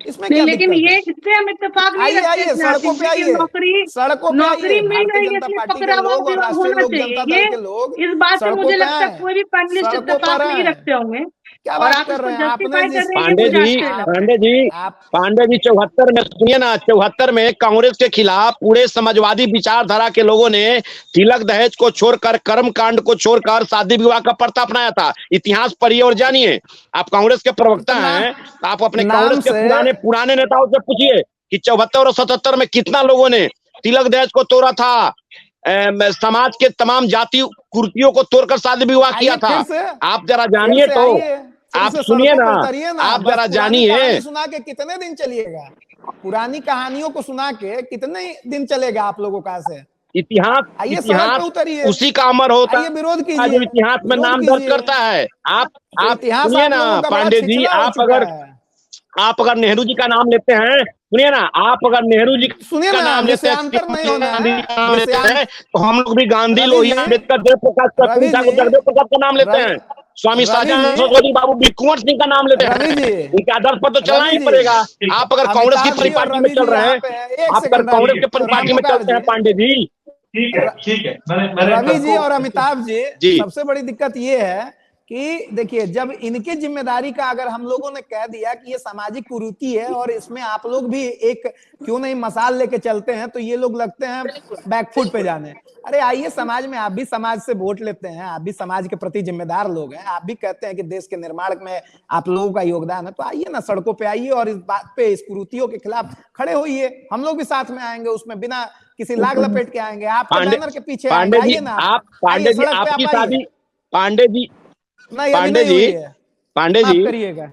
इसमें क्या लेकिन ये इससे हम इत्तेफाक नहीं रखते। आइए सड़कों पे आइए, सड़कों पे नौकरी मिल रही है इसलिए पकड़वा विवाह होना चाहिए। ये इस बात से मुझे लगता है कोई भी पैनलिस्ट इत्तेफाक नहीं रखते होंगे। क्या बात कर रहे हैं आपने? पांडे जी 74 में सुनिए ना, 74 में कांग्रेस के खिलाफ पूरे समाजवादी विचारधारा के लोगों ने तिलक दहेज को छोड़कर, कर्म कांड को छोड़कर शादी विवाह का प्रथा अपनाया था। इतिहास पढ़िए और जानिए। आप कांग्रेस के प्रवक्ता हैं, आप अपने कांग्रेस के पुराने नेताओं से पूछिए कि 74 और 77 में कितना लोगों ने तिलक दहेज को तोड़ा था, समाज के तमाम जाति कुर्तियों को तोड़कर शादी विवाह किया था। आप जरा जानिए तो, आप सुनिए ना, आप जरा जानिए। सुना के कितने दिन चलिएगा? पुरानी कहानियों को सुना के कितने दिन चलेगा आप लोगों का से? इतिहास आइए सड़क इतिहास पे उतरिए, उसी का अमर होता आइए विरोध है कीजिए, जो इतिहास में विरोध नाम दर्ज कीजिए। करता है। आप इतिहास सुनिए आप ना लोगों का बड़ा पांडे जी, छिछला हो चुका है। आप अगर नेहरू जी का नाम लेते हैं, सुनिए ना, आप अगर नेहरू जी सुनिए का ना, नाम लेते हैं, विषयांतर नहीं होना गांधी है, का नाम लेते विषयांतर। हैं, तो हम लोग भी गांधी, रवि लोहिया, जी, अम्बेडकर, जयप्रकाश, कर्पूरी रवि ठाकुर, जी, जगदेव प्रसाद का नाम लेते रवि हैं, स्वामी रवि शाहजहां, जी, सरस्वती बाबू, वी कुंवर सिंह का नाम लेते रवि हैं। जी, उनके आदर्श पर तो चलना रवि ही जी, पड़ेगा। आप अगर कांग्रेस की अमिताभ जी और परिपाटी में रवि चल जी रहे यहाँ हैं, पे है। एक आप अगर सेकंड कांग्रेस के राम परिपाटी में पुकार चलते हैं जी, पांडे जी, ठीक है, मैंने रवि जी सबको और अमिताभ जी, जी सबसे बड़ी दिक्कत ये है कि देखिए, जब इनकी जिम्मेदारी का अगर हम लोगों ने कह दिया कि ये सामाजिक कुरीति है और इसमें आप लोग भी एक क्यों नहीं मसाल लेके चलते हैं, तो ये लोग लगते हैं बिल्कुल, बैकफुट पे जाने। अरे आइए समाज में, आप भी समाज से वोट लेते हैं, आप भी समाज के प्रति जिम्मेदार लोग हैं, आप भी कहते हैं कि देश के निर्माण में आप लोगों का योगदान है, तो आइए ना सड़कों पे आइए और इस बात पे, इस कुरीतियों के खिलाफ खड़े होइए। हम लोग भी साथ में आएंगे, उसमें बिना किसी लाग लपेट के आएंगे, आपके पांडे बैनर के पीछे आएंगे। आइए ना, आइए सड़क पे आपकी आप आइए। शादी, पांडे जी, नहीं, अभी पांडे नहीं हुई जी, है, पांडे माफ जी, करिएगा।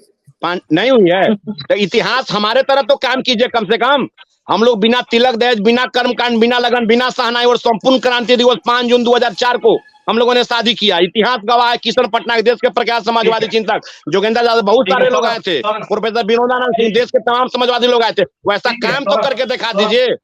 नहीं हुई है तो इतिहास हमारे तरफ तो काम कीजिए कम से कम। हम लोग बिना तिलक दहेज, बिना कर्मकांड, बिना लगन, बिना सहनाई और संपूर्ण क्रांति दिवस 5 जून 2004 को हम लोगों ने शादी किया। इतिहास गवाह है, किशन पटनायक देश के प्रख्यात समाजवादी चिंतक, जोगेंद्र यादव, बहुत ठीक है, सारे लोग आए थे, प्रोफेसर विनोदानंद सिंह, देश के तमाम समाजवादी लोग आए थे। वैसा ठीक है, काम तो करके दिखा दीजिए।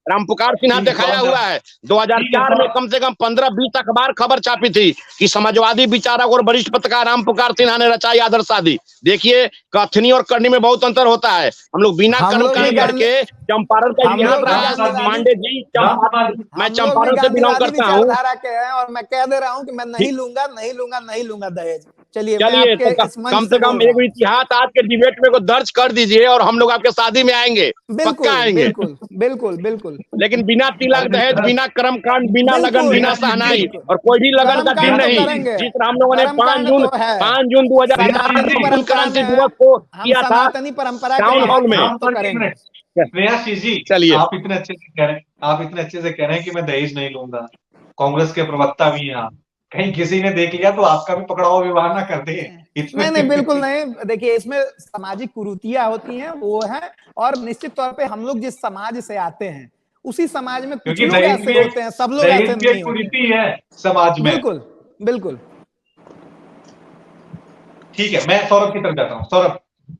राम पुकार सिन्हा ठीक है, दिखाया सौरभ, हुआ है। 2004 में कम से कम 15-20 अखबार खबर छापी थी कि समाजवादी विचारक और वरिष्ठ पत्रकार राम पुकार सिन्हा ने रचाई आदर्श शादी। देखिए, कथनी और करनी में बहुत अंतर होता है। हम लोग बिना हम कर्म लोग भी कांड करके चंपारण का हम इतिहास लोग भी रहा है। गांधीवादी, पांडे जी, मैं हम लोग भी चंपारण से बिलोंग गांधीवादी करता हूँ। विचारधारा के हैं और मैं कह दे रहा हूं कि मैं नहीं लूंगा, नहीं लूंगा, नहीं लूंगा दहेज। चलिए, मैं चलिए, तो आपके इस मंच कम से से कम बोल रहा एक हूं। इतिहास आज के डिबेट में को दर्ज कर दीजिए और हम लोग आपके शादी में आएंगे, पक्का बिल्कुल, आएंगे। बिल्कुल, बिल्कुल, बिल्कुल, लेकिन बिना तिलक दहेज, बिना कर्म कांड, बिना लगन, बिल्कुल, बिना सहनाई बिल्कुल। और कोई भी लगन कर्म का दिन कांड तो नहीं। करेंगे, जिस तरह हम लोगों ने कर्म 5 कांड जून तो है, 2004 सनातनी संपूर्ण परंपरा क्रांति में है, दिवस को हम किया था सनातनी परंपरा के टाउन हॉल तहत में। हम तो करेंगे। प्रियाशी जी, चलिए, आप इतने अच्छे से कह रहे हैं, आप इतने अच्छे से कह रहे हैं कि मैं दहेज नहीं लूंगा, कांग्रेस के प्रवक्ता भी हैं आप, कहीं किसी ने देख लिया तो आपका भी पकड़ाओ विवाह ना कर दे इसमें। नहीं, बिल्कुल नहीं। देखिए, इसमें सामाजिक कुरीतियां होती हैं, वो है, और निश्चित तौर पे हम लोग जिस समाज से आते हैं उसी समाज में कुछ क्योंकि लोग दहेज ऐसे भी होते हैं, सब लोग ऐसे दहेज भी नहीं एक होते। कुरीति है समाज में। बिल्कुल, बिल्कुल। ठीक है, मैं सौरभ की तरफ जाता हूँ। सौरभ,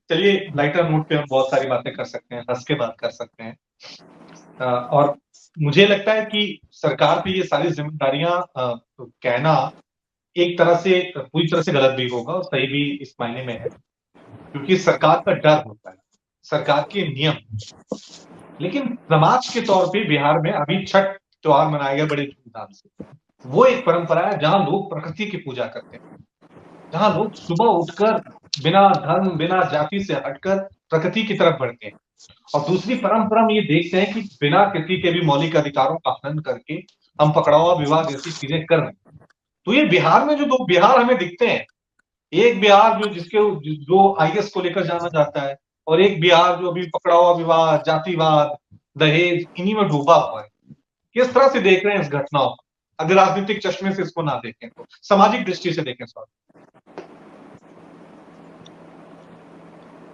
चलिए, लाइटर नोट पे हम बहुत सारी बातें कर सकते हैं, हंस के बात कर सकते हैं, और मुझे लगता है कि सरकार पे ये सारी जिम्मेदारियां कहना एक तरह से पूरी तरह से गलत भी होगा और सही भी इस मायने में है, क्योंकि सरकार का डर होता है, सरकार के नियम। लेकिन समाज के तौर पे बिहार में अभी छठ त्योहार मनाया गया बड़े धूमधाम से। वो एक परंपरा है जहां लोग प्रकृति की पूजा करते हैं, जहां लोग सुबह उठकर बिना धर्म, बिना जाति से हटकर प्रकृति की तरफ बढ़ते हैं। और दूसरी परंपरा में ये देखते हैं कि बिना किसी के भी मौलिक अधिकारों का हनन करके हम पकड़ावा विवाह जैसी चीजें कर रहे हैं। तो ये बिहार में जो दो बिहार हमें दिखते हैं, एक बिहार जो आईएएस को लेकर जाना जाता है, और एक बिहार जो अभी पकड़ावा विवाह, जातिवाद, दहेज, इन्हीं में डूबा हुआ है। किस तरह से देख रहे हैं इस घटनाओं को? अगर राजनीतिक चश्मे से इसको ना देखें तो सामाजिक दृष्टि से देखें।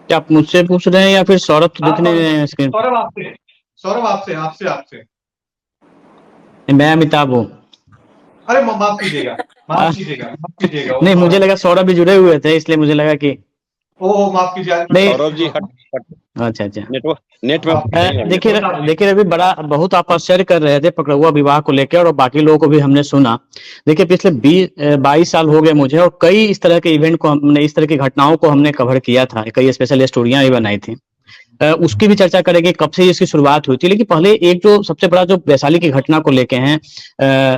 क्या आप मुझसे पूछ रहे हैं या फिर सौरभ तो दिखने हैं स्क्रीन? सौरभ आपसे मैं अमिताभ हूँ। अरे माफ कीजिएगा नहीं, मुझे लगा सौरभ भी जुड़े हुए थे, इसलिए मुझे लगा कि ओह माफ कीजिए। नहीं, सौरभ जी हट। अच्छा, नेट में देखिए रवि, बहुत आप आश्चर्य कर रहे थे पकड़ुआ विवाह को लेकर, और बाकी लोगों को भी हमने सुना। देखिए, पिछले 22 साल हो गए मुझे, और कई इस तरह के इवेंट को हमने, इस तरह की घटनाओं को हमने कवर किया था, कई स्पेशल स्टोरियां भी बनाई थी। उसकी भी चर्चा करेंगे कब से इसकी शुरुआत हुई थी। लेकिन पहले एक जो सबसे बड़ा जो वैशाली की घटना को लेके हैं,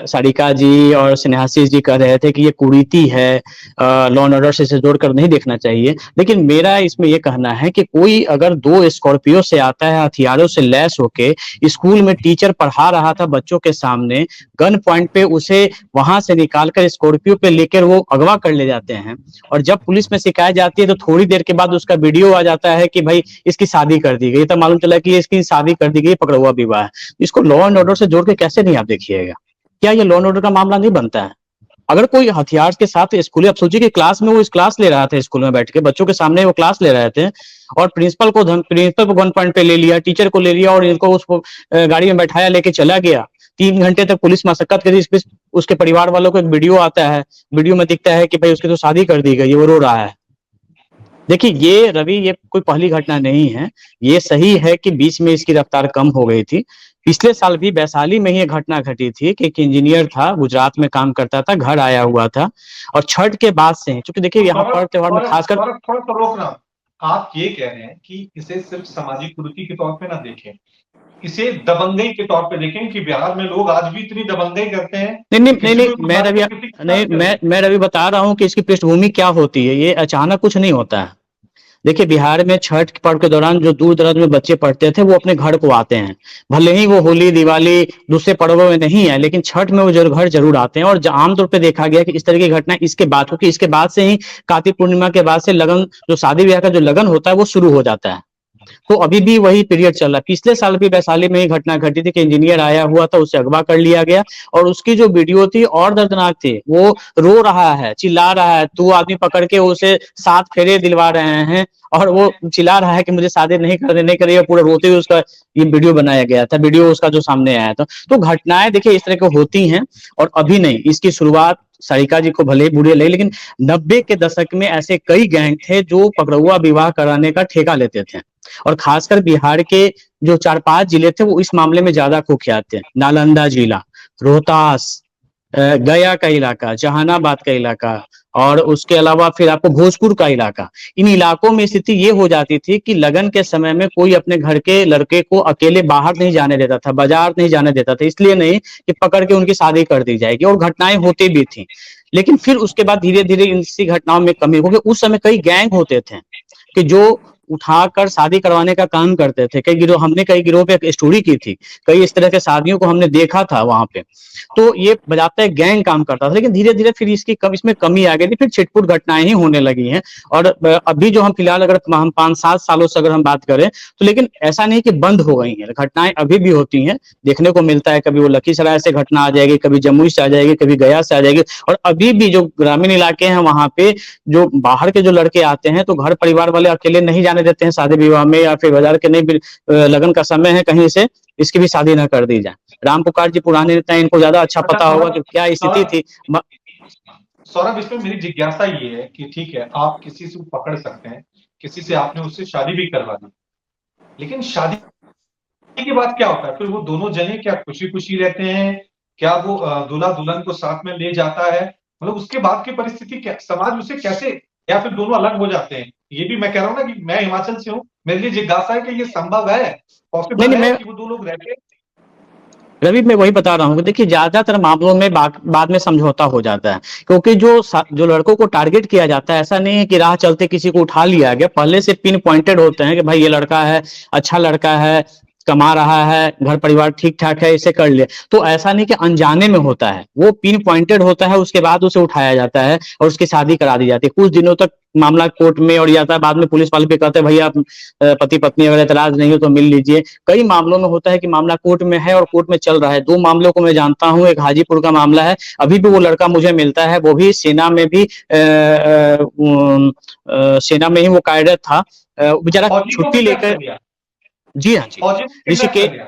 सारिका जी और स्नेहाशीष जी कह रहे थे कि ये कुरीति है, लॉ एंड ऑर्डर से इसे जोड़कर नहीं देखना चाहिए। लेकिन मेरा इसमें यह कहना है कि कोई अगर 2 स्कॉर्पियो से आता है, हथियारों से लैस होके, स्कूल में टीचर पढ़ा रहा था बच्चों के सामने, गन पॉइंट पे उसे वहां से निकालकर स्कॉर्पियो पे लेकर वो अगवा कर ले जाते हैं, और जब पुलिस में शिकायत जाती है तो थोड़ी देर के बाद उसका वीडियो आ जाता है कि भाई इसकी शादी कर दी गई, तो मालूम चला कि इसकी शादी कर दी गई, पकड़ुआ विवाह है। इसको लॉ एंड ऑर्डर से जोड़ के कैसे नहीं आप देखिएगा? क्या ये लॉ एंड ऑर्डर का मामला नहीं बनता है? अगर कोई हथियार के साथ स्कूल, अब सोचिए कि क्लास में वो इस क्लास ले रहा था, स्कूल में बैठ के बच्चों के सामने वो क्लास ले रहे थे, और प्रिंसिपल को गन पॉइंट पे ले लिया, टीचर को ले लिया, और इनको उसको गाड़ी में बैठाया, लेके चला गया। 3 घंटे तक पुलिस मशक्कत करी। उसके परिवार वालों को एक वीडियो आता है, वीडियो में दिखता है कि भाई उसकी तो शादी कर दी गई, वो रो रहा है। देखिए ये रवि, ये कोई पहली घटना नहीं है। ये सही है कि बीच में इसकी रफ्तार कम हो गई थी। पिछले साल भी वैशाली में ही एक घटना घटी थी कि एक इंजीनियर था, गुजरात में काम करता था, घर आया हुआ था, और छठ के बाद से, क्योंकि देखिए यहाँ पर त्योहार में खासकर थोड़ा सा रोकना। आप ये कह रहे हैं कि इसे सिर्फ सामाजिक कुरीति के तौर पे ना देखें, इसे दबंगई के तौर पे देखें कि बिहार में लोग आज भी इतनी दबंगई करते हैं। मैं रवि बता रहा हूँ कि इसकी पृष्ठभूमि क्या होती है। ये अचानक कुछ नहीं होता है। देखिए बिहार में छठ पर्व के दौरान जो दूर दराज में बच्चे पढ़ते थे वो अपने घर को आते हैं, भले ही वो होली दिवाली दूसरे पर्वों में नहीं है, लेकिन छठ में वो घर जरूर आते हैं। और आमतौर पे देखा गया कि इस तरह की घटना इसके बाद, क्योंकि इसके बाद से ही कार्तिक पूर्णिमा के बाद से लगन, जो शादी ब्याह का जो लगन होता है वो शुरू हो जाता है। तो अभी भी वही पीरियड चल रहा है। पिछले साल भी वैशाली में ही घटना घटी थी कि इंजीनियर आया हुआ था, उसे अगवा कर लिया गया, और उसकी जो वीडियो थी और दर्दनाक थी। वो रो रहा है, चिल्ला रहा है, 2 आदमी पकड़ के उसे 7 फेरे दिलवा रहे हैं, और वो चिल्ला रहा है कि मुझे शादी नहीं करिए, और पूरा रोते हुए उसका ये वीडियो बनाया गया था, वीडियो उसका जो सामने आया था। तो घटनाएं देखिए इस तरह की होती हैं, और अभी नहीं, इसकी शुरुआत सारिका जी को भले ही बुरी लगी, लेकिन 90 के दशक में ऐसे कई गैंग थे जो पकड़ुआ विवाह कराने का ठेका लेते थे, और खासकर बिहार के जो 4-5 जिले थे वो इस मामले में ज्यादा कुख्यात थे। नालंदा जिला, रोहतास, गया का इलाका, जहानाबाद का इलाका, और उसके अलावा फिर आपको भोजपुर का इलाका। इन इलाकों में स्थिति ये हो जाती थी कि लगन के समय में कोई अपने घर के लड़के को अकेले बाहर नहीं जाने देता था, बाजार नहीं जाने देता था, इसलिए नहीं कि पकड़ के उनकी शादी कर दी जाएगी, और घटनाएं होती भी थी। लेकिन फिर उसके बाद धीरे धीरे इसी घटनाओं में कमी, क्योंकि उस समय कई गैंग होते थे कि जो उठाकर शादी करवाने का काम करते थे। हमने कई गिरोह पे एक स्टोरी की थी, कई इस तरह के शादियों को हमने देखा था वहां पे। तो ये बजाते गैंग काम करता था, लेकिन धीरे धीरे फिर इसमें कमी आ गई थी, फिर छिटपुट घटनाएं ही होने लगी हैं। और अभी जो हम फिलहाल अगर हम 5-7 सालों से अगर हम बात करें तो, लेकिन ऐसा नहीं कि बंद हो गई है, घटनाएं अभी भी होती हैं, देखने को मिलता है। कभी वो लखीसराय से घटना आ जाएगी, कभी जमुई से आ जाएगी, कभी गया से आ जाएगी, और अभी भी जो ग्रामीण इलाके हैं वहां पे जो बाहर के जो लड़के आते हैं तो घर परिवार वाले अकेले नहीं जाने देते हैं शादी विवाह में, या फिर बाजार के नहीं, लगन का समय है, कहीं से इसकी भी शादी न कर दी जाए। राम पुकार जी पुराने नेता, इनको ज्यादा अच्छा पता होगा कि क्या स्थिति थी। सौरभ, इसमें मेरी जिज्ञासा ये है कि ठीक है, आप किसी से पकड़ सकते हैं, किसी से आपने उससे शादी भी करवा दी, लेकिन शादी के बाद क्या होता है? फिर वो दोनों जने क्या खुशी खुशी रहते हैं? क्या वो दूल्हा दुल्हन को साथ में ले जाता है? मतलब उसके बाद की परिस्थिति क्या, समाज उसे कैसे, या फिर दोनों अलग हो जाते हैं? ये भी मैं कह रहा हूँ ना कि मैं हिमाचल से हूँ, मेरे लिए जिज्ञासा है कि ये संभव है, पॉसिबल है कि वो 2 लोग रहते हैं? रवि, मैं वही बता रहा हूँ कि देखिए ज्यादातर मामलों में बाद में समझौता हो जाता है, क्योंकि जो लड़कों को टारगेट किया जाता है, ऐसा नहीं है कि राह चलते किसी को उठा लिया गया, पहले से पिन पॉइंटेड होते हैं कि भाई ये लड़का है, अच्छा लड़का है, कमा रहा है, घर परिवार ठीक ठाक है, इसे कर ले। तो ऐसा नहीं कि अनजाने में होता है, वो पिन पॉइंटेड होता है, उसके बाद उसे उठाया जाता है और उसकी शादी करा दी जाती है। कुछ दिनों तक मामला कोर्ट में और जाता है, बाद में पुलिस वाले भी कहते हैं भैया पति पत्नी अगर एतराज नहीं हो तो मिल लीजिए। कई मामलों में होता है कि मामला कोर्ट में है और कोर्ट में चल रहा है। 2 मामलों को मैं जानता हूं, एक हाजीपुर का मामला है, अभी भी वो लड़का मुझे मिलता है, वो भी सेना में भी सेना में ही वो कार्यरत था, बेचारा छुट्टी लेकर। जी हाँ जी, ऋषिकेश,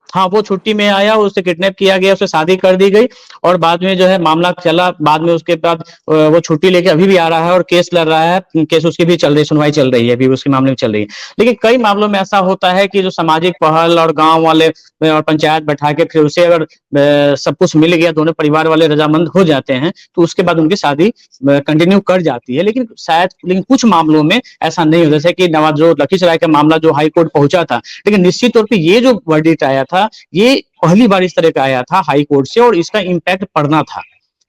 हाँ वो छुट्टी में आया, उसे किडनैप किया गया, उसे शादी कर दी गई, और बाद में जो है मामला चला, बाद में उसके बाद वो छुट्टी लेके अभी भी आ रहा है और केस लड़ रहा है, केस उसकी भी चल रही, सुनवाई चल रही है, अभी उसके मामले में चल रही है। लेकिन कई मामलों में ऐसा होता है कि जो सामाजिक पहल और गांव वाले और पंचायत बैठा के फिर उसे अगर सब कुछ मिल गया, दोनों परिवार वाले रजामंद हो जाते हैं, तो उसके बाद उनकी शादी कंटिन्यू कर जाती है। लेकिन कुछ मामलों में ऐसा नहीं होता, जैसे कि जो लखीसराय का मामला जो हाई कोर्ट पहुंचा था, लेकिन निश्चित तौर पर ये जो वर्डिक्ट आया था, ये पहली बार इस तरह का आया था हाई कोर्ट से, और इसका इम्पैक्ट पड़ना था,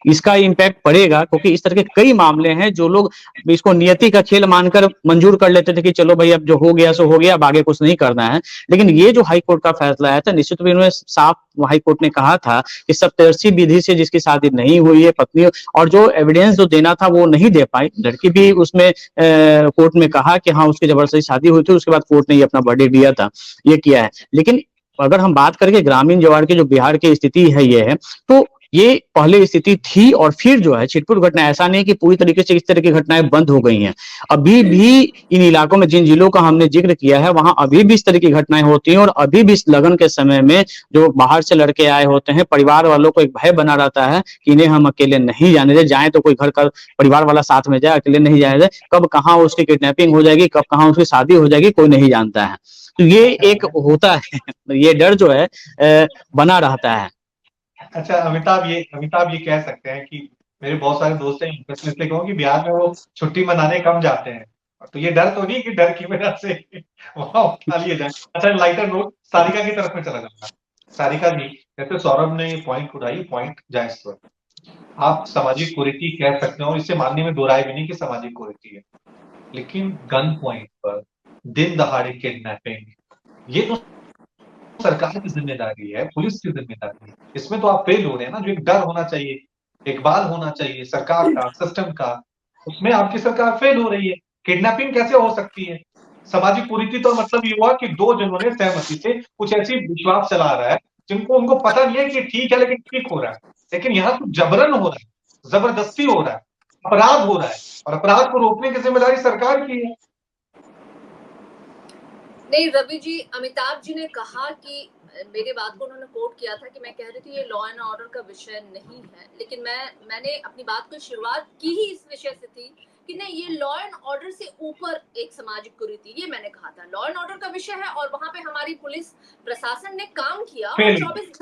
इसका इम्पैक्ट पड़ेगा, क्योंकि इस तरह के कई मामले हैं जो लोग इसको नियति का खेल मानकर मंजूर कर लेते थे कि चलो भाई अब जो हो गया सो हो गया, अब आगे कुछ नहीं करना है। लेकिन ये जो हाई कोर्ट का फैसला आया था, निश्चित रूप से उन्होंने साफ हाई कोर्ट ने कहा था कि सप्तऋषि विधि से जिसकी शादी नहीं हुई है पत्नी, और जो एविडेंस जो देना था वो नहीं दे पाई, लड़की भी उसमें कोर्ट में कहा कि हाँ उसकी जबरदस्ती शादी हुई थी, उसके बाद कोर्ट ने ये अपना वर्डिक्ट दिया था, ये किया है। लेकिन अगर हम बात करके ग्रामीण जवार की जो बिहार की स्थिति है ये है, तो ये पहले स्थिति थी और फिर जो है छिटपुट घटना, ऐसा नहीं कि पूरी तरीके से इस तरह की घटनाएं बंद हो गई हैं। अभी भी इन इलाकों में, जिन जिलों का हमने जिक्र किया है, वहां अभी भी इस तरह की घटनाएं होती हैं और अभी भी इस लगन के समय में जो बाहर से लड़के आए होते हैं, परिवार वालों को एक भय बना रहता है कि इन्हें हम अकेले नहीं जाने दे, जाए तो कोई घर का परिवार वाला साथ में जाए, अकेले नहीं जाने दे, कब कहाँ उसकी किडनैपिंग हो जाएगी, कब कहाँ उसकी शादी हो जाएगी, कोई नहीं जानता है। तो ये एक होता है, ये डर जो है बना रहता है। अच्छा अमिताभ ये कह सकते हैं कि मेरे बहुत सारे दोस्त हैं, इसलिए कहूँ कि बिहार में वो छुट्टी मनाने कम जाते हैं, तो ये डर तो नहीं कि डर की वजह से वहां उठा लिए जाए। अच्छा लाइटर नोट सारिका की तरफ में चला जाऊंगा। सारिका जी, जैसे सौरभ ने ये पॉइंट उठाई, पॉइंट जायज पर आप सामाजिक कुरीति कह सकते हो, इससे मानने में दो राय भी नहीं कि सामाजिक कुरीति है, लेकिन गन पॉइंट पर दिन दहाड़े किडनैपिंग, ये तो सरकार की जिम्मेदारी है, पुलिस की जिम्मेदारी है। इसमें तो आप फेल हो रहे हैं ना। जो एक डर होना चाहिए, इकबाल होना चाहिए सरकार का, सिस्टम का, उसमें आपकी सरकार फेल हो रही है। किडनैपिंग कैसे हो सकती है? सामाजिक कुरीति तो मतलब ये हुआ कि दो जनों ने सहमति से कुछ ऐसी विश्वास चला रहा है जिनको उनको पता नहीं है कि ठीक है, लेकिन ठीक हो रहा है। लेकिन यहाँ तो जबरन हो रहा है, जबरदस्ती हो रहा है, अपराध हो रहा है, और अपराध को रोकने की जिम्मेदारी सरकार की है। नहीं रवि जी, अमिताभ जी ने कहा कि मेरे बात को उन्होंने कोट किया था कि मैं कह रही थी ये लॉ एंड ऑर्डर का विषय नहीं है, लेकिन मैंने अपनी बात की शुरुआत की ही इस विषय से थी कि नहीं, ये लॉ एंड ऑर्डर से ऊपर एक सामाजिक कुरीति, ये मैंने कहा था। लॉ एंड ऑर्डर का विषय है और वहां पे हमारी पुलिस प्रशासन ने काम किया और 24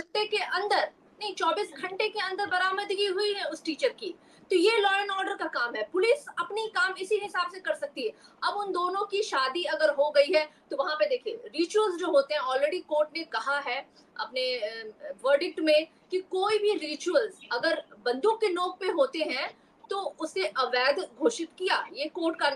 घंटे के अंदर बरामदगी हुई है उस टीचर की। तो ये लॉ एंड ऑर्डर का काम है, पुलिस अपनी काम इसी हिसाब से कर सकती है। अब उन दोनों की शादी अगर हो गई है तो वहां पे देखिए रिचुअल्स जो होते हैं, ऑलरेडी कोर्ट ने कहा है अपने वर्डिक्ट में कि कोई भी रिचुअल्स अगर बंदूक के नोक पे होते हैं तो उसे अवैध घोषित किया, ये कोर्ट का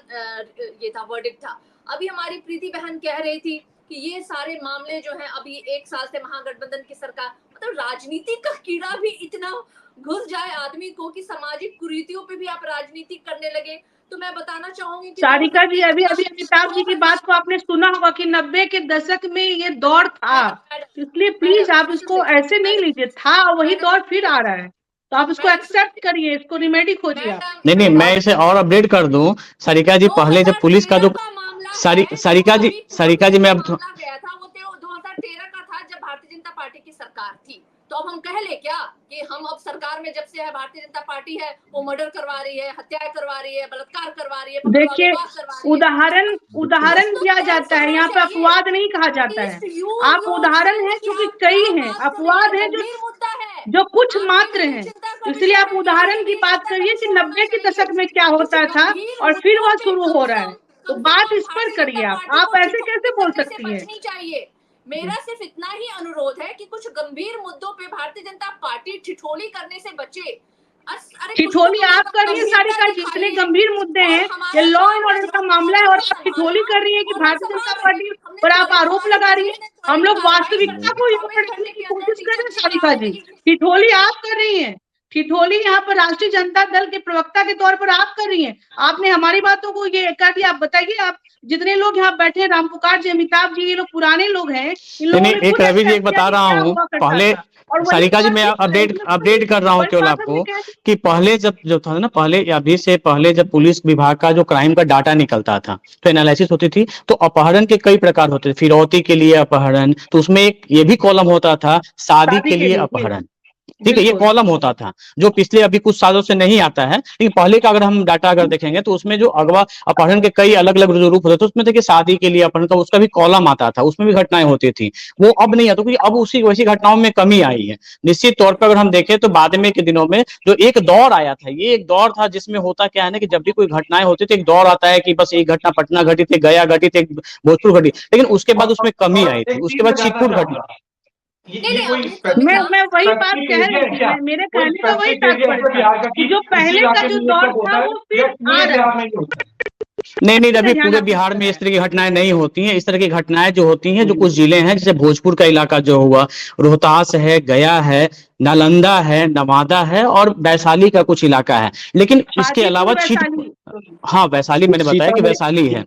ये था, वर्डिक्ट था। अभी हमारी प्रीति बहन कह रही थी कि ये सारे मामले जो हैं अभी 1 साल से महागठबंधन की सरकार, मतलब राजनीति का कीड़ा भी इतना घुस जाए आदमी को कि सामाजिक कुरीतियों पे भी आप राजनीति करने लगे। तो मैं बताना चाहूंगी कि सारिका जी, अभी अमिताभ जी की बात को आपने सुना होगा कि 90 के दशक में ये दौर था, इसलिए प्लीज आप इसको ऐसे नहीं लीजिए, था वही दौर फिर आ रहा है, तो आप इसको एक्सेप्ट करिए, इसको रिमेडी खोजिए आप। नहीं, मैं इसे और अपडेट कर दूं सारिका जी, पहले जब पुलिस का जो सारिका जी मैं अब गया था वो 2013 का था जब भारतीय जनता पार्टी की सरकार थी। तो अब हम कह ले क्या कि हम अब सरकार में जब से है भारतीय जनता पार्टी है वो मर्डर करवा रही है, हत्या करवा रही है, बलात्कार करवा रही है। देखिए उदाहरण दिया जाता है, यहाँ पे अपवाद नहीं कहा जाता है। आप उदाहरण है क्योंकि कई हैं, अपवाद है जो कुछ मात्र हैं, इसलिए आप उदाहरण की बात करिए कि 90 के दशक में क्या होता था और फिर वह शुरू हो रहा है, तो बात इस पर करिए। आप ऐसे कैसे बोल सकती है? मेरा सिर्फ इतना ही अनुरोध है कि कुछ गंभीर मुद्दों पे भारतीय जनता पार्टी ठिठोली करने से बचे। ठिठोली आप कर रही है सारिका जी, इतने गंभीर मुद्दे हैं, ये लॉ एंड ऑर्डर का मामला है और आप ठिठोली कर रही है कि भारतीय जनता पार्टी पर आप आरोप लगा रही है। हम लोग वास्तविकता को करने की कोशिश कर रहे हैं सारिका जी, ठिठोली आप कर रही है, ठिठोली यहाँ पर राष्ट्रीय जनता दल के प्रवक्ता के तौर पर आप कर रही हैं। आपने हमारी बातों को ये कर दिया। आप बताइए, आप जितने लोग यहाँ बैठे, रामपुकार जी, अमिताभ जी, ये लोग पुराने लोग हैं। एक रवि जी एक बता रहा हूँ, पहले सारिका जी मैं अपडेट कर रहा हूँ केवल आपको कि पहले जो था ना, पहले अभी से पहले जब पुलिस विभाग का जो क्राइम का डाटा निकलता था तो एनालिसिस होती थी, तो अपहरण के कई प्रकार होते थे। फिरौती के लिए अपहरण, तो उसमें एक ये भी कॉलम होता था शादी के लिए अपहरण, ठीक है, ये कॉलम होता था जो पिछले अभी कुछ सालों से नहीं आता है, लेकिन पहले का अगर हम डाटा अगर देखेंगे तो उसमें जो अगवा अपहरण के कई अलग अलग रूप होते थे, उसमें देखिए शादी के लिए अपहरण का उसका भी कॉलम आता था, उसमें भी घटनाएं होती थी। वो अब नहीं आता क्योंकि अब वैसी घटनाओं में कमी आई है। निश्चित तौर पर अगर हम देखें तो बाद में के दिनों में जो एक दौर आया था, ये एक दौर था जिसमें होता क्या है ना कि जब भी कोई घटनाएं होती थी, एक दौर आता है कि बस एक घटना पटना घटी थी, गया घटी थी, भोजपुर घटी, लेकिन उसके बाद उसमें कमी आई थी, उसके बाद छिटपुट घटी। मैं वही बात कह रही थी, मेरे कहने का वही तात्पर्य कि जो पहले का जो दौर था वो फिर आ रहा है। नहीं रवि, पूरे बिहार में इस तरह की घटनाएं नहीं होती हैं। इस तरह की घटनाएं जो होती हैं, जो कुछ जिले हैं, जैसे भोजपुर का इलाका जो हुआ, रोहतास है, गया है, नालंदा है, नवादा है और वैशाली का कुछ इलाका है। लेकिन इसके अलावा हाँ वैशाली मैंने बताया कि वैशाली है,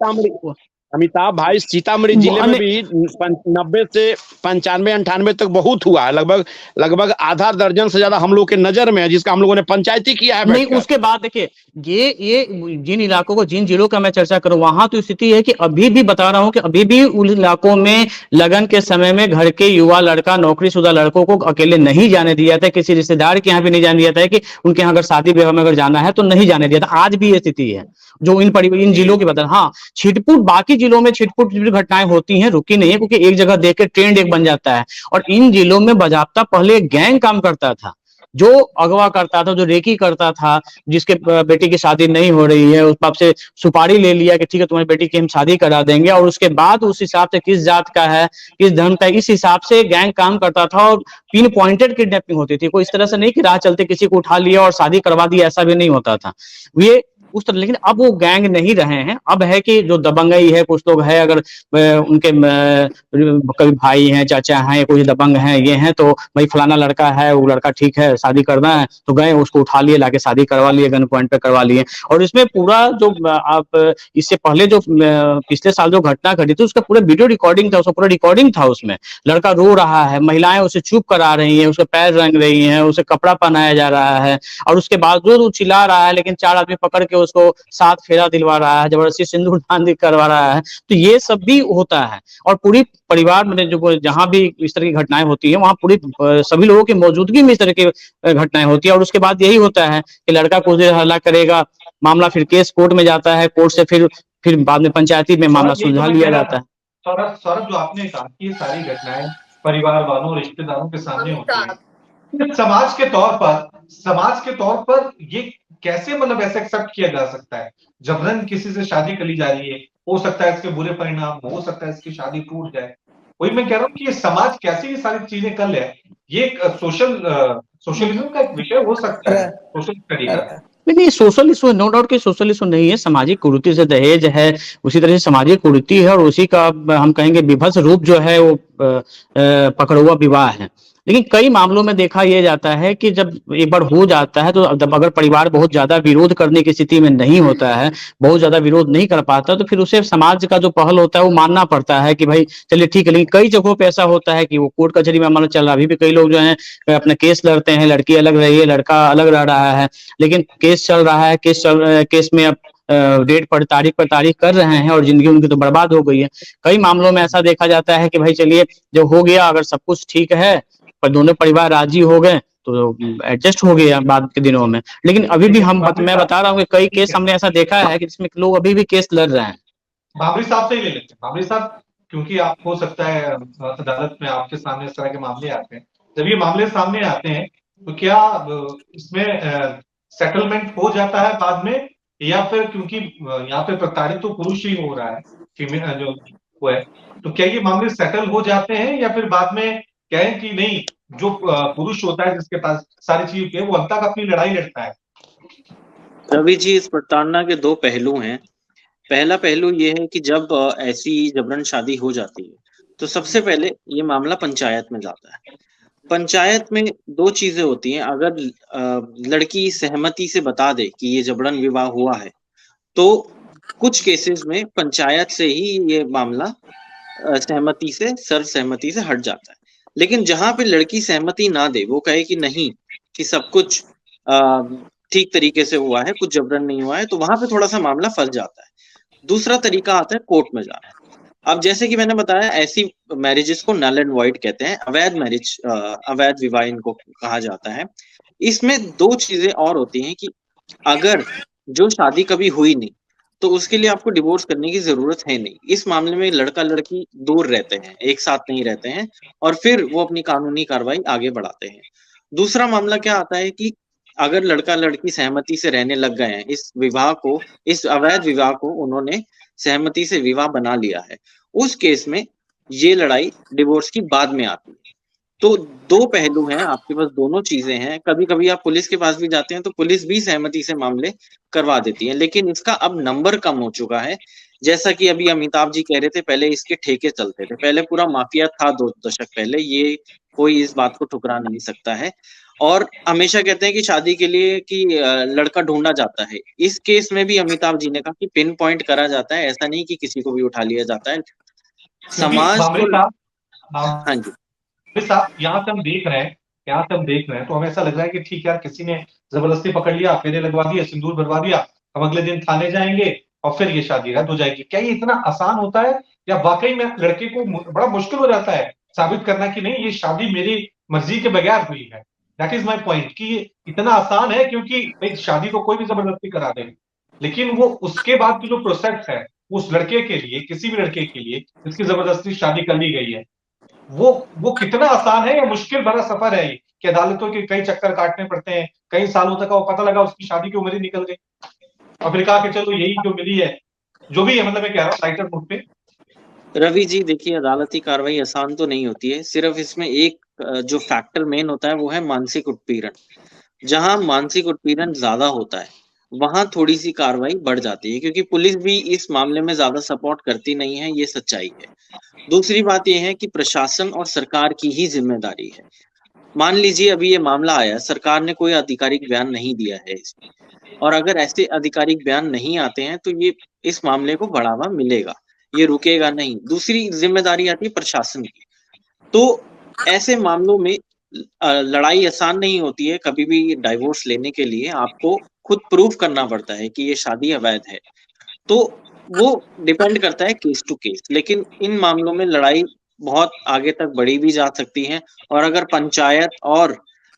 अमिताभ भाई, सीतामढ़ी जिले में भी 90 से 95-98 तक बहुत हुआ है, लगभग आधा दर्जन से ज्यादा हम लोग के नजर में है, जिसका हम लोगों ने पंचायती किया है नहीं। बैठकर। उसके बाद देखिए, ये जिन इलाकों को, जिन जिलों का मैं चर्चा करूं, वहां तो स्थिति है कि अभी भी बता रहा हूं कि अभी भी उन इलाकों में लगन के समय में घर के युवा लड़का, नौकरीशुदा लड़कों को अकेले नहीं जाने दिया जाता है, किसी रिश्तेदार के यहाँ भी नहीं जाने दिया जाता है कि उनके यहाँ अगर शादी विवाह में अगर जाना है तो नहीं जाने दिया जाता। आज भी ये स्थिति है जो इन जिलों की बता। हाँ, छिटपुट बाकी जिलों में छिटपुट घटनाएं होती हैं, रुकी नहीं है, क्योंकि एक जगह देख के ट्रेंड एक बन जाता है। और इन जिलों में बाजाप्ता पहले गैंग काम करता था, जो अगवा करता था, जो रेकी करता था, जिसके बेटी की शादी नहीं हो रही है, उस बाप से सुपारी ले लिया कि ठीक है तुम्हारी बेटी की हम शादी करा देंगे, और उसके बाद उस हिसाब से किस जात का है, किस धर्म का है, इस हिसाब से गैंग काम करता था। और पिन पॉइंटेड किडनैपिंग होती थी, कोई इस तरह से नहीं कि राह चलते किसी को उठा लिया और शादी करवा दी, ऐसा भी नहीं होता था ये उस तरह। लेकिन अब वो गैंग नहीं रहे हैं। अब है कि जो दबंगई है, कुछ लोग है, अगर उनके कभी भाई हैं, चाचा हैं, कोई दबंग हैं, ये हैं, तो भाई फलाना लड़का है, वो लड़का ठीक है, शादी करना है, तो गए उसको उठा लिए, लाके शादी करवा लिए, गन पॉइंट पे करवा लिए। और इसमें पूरा जो आप इससे पहले जो पिछले साल जो घटना घटी थी, उसका पूरा वीडियो रिकॉर्डिंग था, उसका पूरा रिकॉर्डिंग था। उसमें लड़का रो रहा है, महिलाएं उसे चुप करा रही हैं, उसके पैर रंग रही हैं, उसे कपड़ा पहनाया जा रहा है, और उसके बावजूद वो चिल्ला रहा है, लेकिन 4 आदमी पकड़ के उसको 7 फेरा दिलवा रहा है, जबरदस्ती सिंदूर दान करवा रहा है। तो ये सब भी होता है। और पूरी परिवार में जो जहां भी इस तरह की घटनाएं होती हैं, वहां पूरी सभी लोगों की मौजूदगी में इस तरह की घटनाएं होती है। और उसके बाद यही होता है कि लड़का कुछ देर हल्ला करेगा, मामला फिर केस कोर्ट में जाता है, कोर्ट से फिर बाद में पंचायती में मामला सुलझा लिया जाता है। सौरभ, जो आपने कहा कि ये सारी घटनाएं परिवार वालों, रिश्तेदारों के सामने होती है, समाज के तौर पर ये कैसे, मतलब ऐसे एक्सेप्ट किया जा सकता है? जबरन किसी से शादी करी जा रही है, हो सकता है इसके बुरे परिणाम, हो सकता है इसकी शादी टूट जाए। वही मैं कह रहा हूँ कि ये समाज कैसे ये सारी चीजें कर ले। ये एक सोशलिज्म का एक विषय हो सकता है, सोशल स्टडी का। नहीं, सोशल इशू, नो डाउट कि सोशल इशू नहीं है, सामाजिक कुरीति से दहेज है, उसी तरह से सामाजिक कुरीति है, और उसी का हम कहेंगे विभत्स रूप जो है वो पकड़ुआ विवाह है। लेकिन कई मामलों में देखा यह जाता है कि जब एक बार हो जाता है, तो अगर परिवार बहुत ज्यादा विरोध करने की स्थिति में नहीं होता है, बहुत ज्यादा विरोध नहीं कर पाता, तो फिर उसे समाज का जो पहल होता है वो मानना पड़ता है कि भाई चलिए ठीक है। लेकिन कई जगहों पे ऐसा होता है कि वो कोर्ट कचहरी में मामला चल रहा है, अभी भी कई लोग जो है अपना केस लड़ते हैं, लड़की अलग रही है, लड़का अलग रह रहा है, लेकिन केस चल रहा है, केस में अब डेट पर तारीख कर रहे हैं, और जिंदगी उनकी तो बर्बाद हो गई है। कई मामलों में ऐसा देखा जाता है कि भाई चलिए जो हो गया, अगर सब कुछ ठीक है, पर दोनों परिवार राजी हो गए तो एडजस्ट हो गया बाद के दिनों में। लेकिन अभी भी मैं बता रहा हूँ कि कई केस हमने ऐसा देखा है कि जिसमें लोग अभी भी केस लड़ रहे हैं। भाबरी साहब से ही ले लेते हैं। भाबरी साहब, क्योंकि आप हो सकता है अदालत में आपके सामने इस तरह के मामले आते हैं, जब ये मामले सामने आते हैं तो क्या इसमें सेटलमेंट हो जाता है बाद में, या फिर क्योंकि यहाँ पे प्रताड़ित तो पुरुष ही हो रहा है, फीमेल जो वो है, तो क्या ये मामले सेटल हो जाते हैं, या फिर बाद में कहें कि नहीं, जो पुरुष होता है जिसके पास सारी चीज होती है, वो अंत तक अपनी लड़ाई लड़ता है? रवि जी, इस प्रताड़ना के 2 पहलू हैं। पहला पहलू ये है कि जब ऐसी जबरन शादी हो जाती है, तो सबसे पहले ये मामला पंचायत में जाता है। पंचायत में 2 चीजें होती हैं। अगर लड़की सहमति से बता दे कि ये जबरन विवाह हुआ है, तो कुछ केसेस में पंचायत से ही ये मामला सहमति से, सर्वसहमति से हट जाता है। लेकिन जहां पे लड़की सहमति ना दे, वो कहे कि नहीं, कि सब कुछ ठीक तरीके से हुआ है, कुछ जबरन नहीं हुआ है, तो वहां पे थोड़ा सा मामला फंस जाता है। दूसरा तरीका आता है कोर्ट में जाना। अब जैसे कि मैंने बताया, ऐसी मैरिजेस को नल एंड वॉइड कहते हैं, अवैध मैरिज, अवैध विवाह इनको कहा जाता है। इसमें 2 चीजें और होती हैं कि अगर जो शादी कभी हुई नहीं, तो उसके लिए आपको डिवोर्स करने की जरूरत है नहीं। इस मामले में लड़का लड़की दूर रहते हैं, एक साथ नहीं रहते हैं, और फिर वो अपनी कानूनी कार्रवाई आगे बढ़ाते हैं। दूसरा मामला क्या आता है कि अगर लड़का लड़की सहमति से रहने लग गए हैं, इस अवैध विवाह को उन्होंने सहमति से विवाह बना लिया है, उस केस में ये लड़ाई डिवोर्स की बाद में आती है। तो 2 पहलू हैं, आपके पास दोनों चीजें हैं। कभी कभी आप पुलिस के पास भी जाते हैं तो पुलिस भी सहमति से मामले करवा देती है, लेकिन इसका अब नंबर कम हो चुका है। जैसा कि अभी अमिताभ जी कह रहे थे, पहले इसके ठेके चलते थे, पहले पूरा माफिया था 2 दशक पहले, ये कोई इस बात को ठुकरा नहीं सकता है। और हमेशा कहते हैं कि शादी के लिए कि लड़का ढूंढा जाता है। इस केस में भी अमिताभ जी ने कहा कि पिन पॉइंट करा जाता है, ऐसा नहीं कि किसी को भी उठा लिया जाता है। क्योंकि समाज मामले को साहब हाँ जी साहब यहाँ से हम देख रहे हैं, तो हमें ऐसा लग रहा है कि ठीक है यार, किसी ने जबरदस्ती पकड़ लिया, फेरे लगवा दिए, सिंदूर भरवा दिया, हम अगले दिन थाने जाएंगे और फिर ये शादी रद्द हो जाएगी। क्या ये इतना आसान होता है, या वाकई में लड़के को बड़ा मुश्किल हो जाता है साबित करना कि नहीं, ये शादी मेरी मर्जी के बगैर हुई है? दैट इज माई पॉइंट, कि ये इतना आसान है, क्योंकि भाई शादी तो कोई भी जबरदस्ती करा दे, लेकिन वो उसके बाद की जो प्रोसेस है, उस लड़के के लिए, किसी भी लड़के के लिए जिसकी जबरदस्ती शादी कर ली गई है, वो कितना आसान है या मुश्किल भरा सफर है ये, कि अदालतों के कई चक्कर काटने पड़ते हैं, कई सालों तक, वो पता लगा उसकी शादी की उम्र ही निकल गई, और फिर कहा कि चलो यही जो मिली है, जो भी है, मतलब मैं कह रहा हूँ राइटर मूड पे। रवि जी देखिए, अदालती कार्रवाई आसान तो नहीं होती है। सिर्फ इसमें एक जो फैक्टर मेन होता है वो है मानसिक उत्पीड़न। जहां मानसिक उत्पीड़न ज्यादा होता है वहां थोड़ी सी कार्रवाई बढ़ जाती है, क्योंकि पुलिस भी इस मामले में ज्यादा सपोर्ट करती नहीं है, ये सच्चाई है। दूसरी बात यह है कि प्रशासन और सरकार की ही जिम्मेदारी है। मान लीजिए अभी ये मामला आया, सरकार ने कोई आधिकारिक बयान नहीं दिया है इसमें, और अगर ऐसे आधिकारिक बयान नहीं आते हैं तो ये इस मामले को बढ़ावा मिलेगा, ये रुकेगा नहीं। दूसरी जिम्मेदारी आती है प्रशासन की। तो ऐसे मामलों में लड़ाई आसान नहीं होती है। कभी भी डाइवोर्स लेने के लिए आपको खुद प्रूफ करना पड़ता है कि ये शादी अवैध है, तो वो डिपेंड करता है केस टू केस। लेकिन इन मामलों में लड़ाई बहुत आगे तक बढ़ी भी जा सकती है, और अगर पंचायत और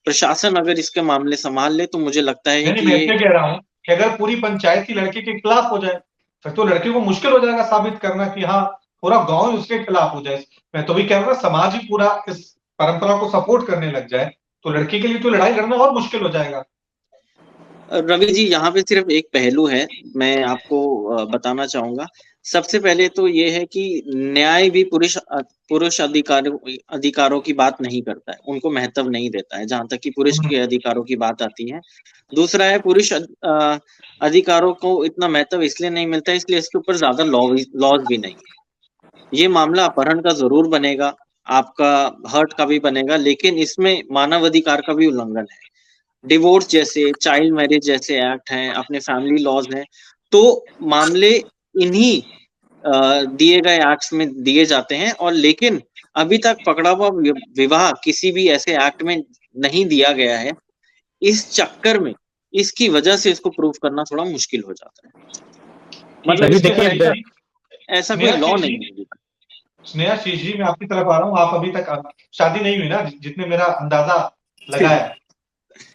प्रशासन अगर इसके मामले संभाल ले तो मुझे लगता है नहीं, कि मैं ये इसलिए कह रहा हूँ कि अगर पूरी पंचायत की लड़के के खिलाफ हो जाए, फिर तो लड़के को मुश्किल हो जाएगा साबित करना कि हाँ, पूरा गांव ही उसके खिलाफ हो जाए। मैं तो भी कह रहा हूँ, समाज ही पूरा इस परंपरा को सपोर्ट करने लग जाए, तो लड़के के लिए तो लड़ाई लड़ना और मुश्किल हो जाएगा। रवि जी यहाँ पे सिर्फ एक पहलू है, मैं आपको बताना चाहूंगा। सबसे पहले तो ये है कि न्याय भी पुरुष अधिकारों की बात नहीं करता है, उनको महत्व नहीं देता है जहां तक कि पुरुष के अधिकारों की बात आती है। दूसरा है, पुरुष अधिकारों को इतना महत्व इसलिए नहीं मिलता है, इसलिए इसके ऊपर ज्यादा लॉज भी नहीं है। ये मामला अपहरण का जरूर बनेगा, आपका हर्ट का भी बनेगा, लेकिन इसमें मानव अधिकार का भी उल्लंघन है। डिवोर्स जैसे, चाइल्ड मैरिज जैसे एक्ट हैं, अपने फैमिली लॉज हैं, तो मामले इन्हीं दिए गए एक्ट्स में दिए जाते हैं। और लेकिन अभी तक पकड़ा हुआ विवाह किसी भी ऐसे एक्ट में नहीं दिया गया है। इस चक्कर में, इसकी वजह से इसको प्रूव करना थोड़ा मुश्किल हो जाता है। मतलब अभी देखिए ऐसा कोई लॉ नहीं है। स्नेहा शीश जी, मैं आपकी तरफ आ रहा हूँ। आप अभी तक शादी नहीं हुई ना, जितने मेरा अंदाजा लगाया,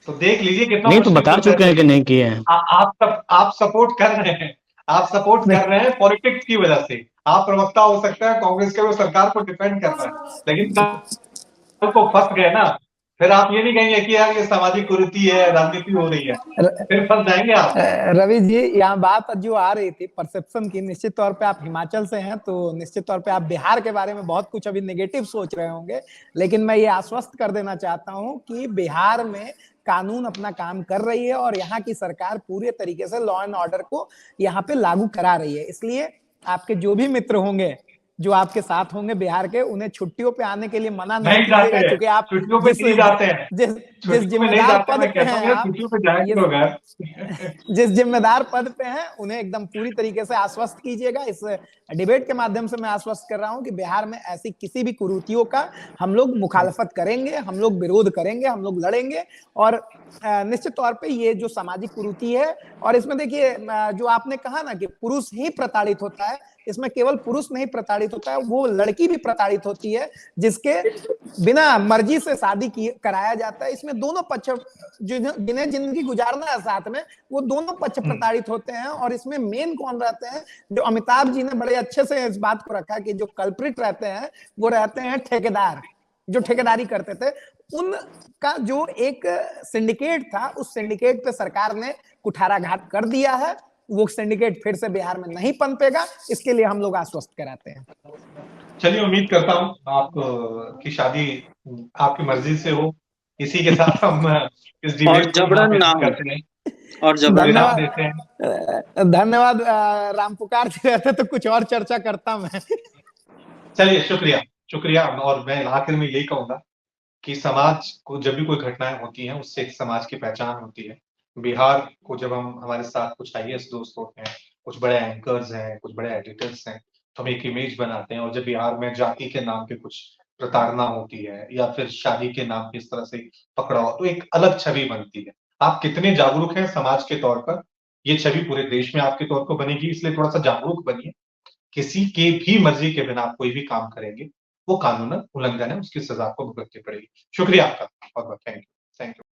तो देख लीजिए कितना नहीं, तो बता चुके हैं कि नहीं किए हैं। आप सपोर्ट कर रहे हैं, आप सपोर्ट कर रहे हैं पॉलिटिक्स की वजह से। आप प्रवक्ता हो सकता है कांग्रेस के, वो सरकार को डिफेंड कर रहा है, लेकिन कल को फंस गए ना, फिर आप ये नहीं कहेंगे कि यार ये सामाजिक कुरीति है, राजनीति हो रही है, फिर फंस जाएंगे आप। रवि जी, यहाँ बात जो आ रही थी परसेप्शन की, निश्चित तौर पे आप हिमाचल से हैं तो निश्चित तौर पे आप बिहार के बारे में बहुत कुछ अभी नेगेटिव सोच रहे होंगे, लेकिन मैं ये आश्वस्त कर देना चाहता हूँ कि बिहार में कानून अपना काम कर रही है और यहाँ की सरकार पूरे तरीके से लॉ एंड ऑर्डर को यहाँ पे लागू करा रही है। इसलिए आपके जो भी मित्र होंगे जो आपके साथ होंगे बिहार के, उन्हें छुट्टियों पे आने के लिए मना नहीं कीजिएगा, क्योंकि आप छुट्टियों पे नहीं जाते हैं, जिस जिम्मेदार पद पे हैं आप, जिस जिम्मेदार पद पे हैं, उन्हें एकदम पूरी तरीके से आश्वस्त कीजिएगा। इस डिबेट के माध्यम से मैं आश्वस्त कर रहा हूं कि बिहार में ऐसी किसी भी कुरीतियों का हम लोग मुखालफत करेंगे, हम लोग विरोध करेंगे, हम लोग लड़ेंगे। और निश्चित तौर पे ये जो सामाजिक कुरीति है, और इसमें देखिए जो आपने कहा ना कि पुरुष ही प्रताड़ित होता है, इसमें केवल पुरुष नहीं प्रताड़ित होता है, वो लड़की भी प्रताड़ित होती है जिसके बिना मर्जी से शादी कराया जाता है। इसमें दोनों पक्ष जिन्हें जिंदगी गुजारना है साथ में, वो दोनों पक्ष प्रताड़ित होते हैं। और इसमें मेन कौन रहते हैं? जो अमिताभ जी ने बड़े अच्छे से इस बात को रखा कि जो कल्प्रिट रहते हैं वो रहते हैं ठेकेदार, जो ठेकेदारी करते थे। उनका जो एक सिंडिकेट था, उस सिंडिकेट पे सरकार ने कुठाराघात कर दिया है। वो सिंडिकेट फिर से बिहार में नहीं पनपेगा, इसके लिए हम लोग आश्वस्त कराते हैं। चलिए, उम्मीद करता हूँ आप की शादी आपकी मर्जी से हो। इसी के साथ हम इस डिबेट को जबरन नाम करते हैं और जबरन देते हैं। धन्यवाद। राम पुकार जी रहते तो कुछ और चर्चा करता मैं। चलिए, शुक्रिया। और मैं आखिर में यही कहूंगा कि समाज को जब भी कोई घटनाएं होती हैं उससे एक समाज की पहचान होती है। बिहार को जब हम हमारे साथ कुछ आईएएस दोस्त होते हैं, कुछ बड़े एंकर्स हैं, कुछ बड़े एडिटर्स हैं, तो हम एक इमेज बनाते हैं और जब बिहार में जाति के नाम पे कुछ प्रताड़ना होती है या फिर शादी के नाम पे इस तरह से पकड़ाव, तो एक अलग छवि बनती है। आप कितने जागरूक हैं समाज के तौर पर, ये छवि पूरे देश में आपके तौर पर बनेगी, इसलिए थोड़ा-सा जागरूक बनिए। किसी के भी मर्जी के बिना आप कोई भी काम करेंगे, वो कानूनन उल्लंघन है, उसकी सजा आपको भुगतनी पड़ेगी। शुक्रिया आपका बहुत-बहुत, थैंक यू।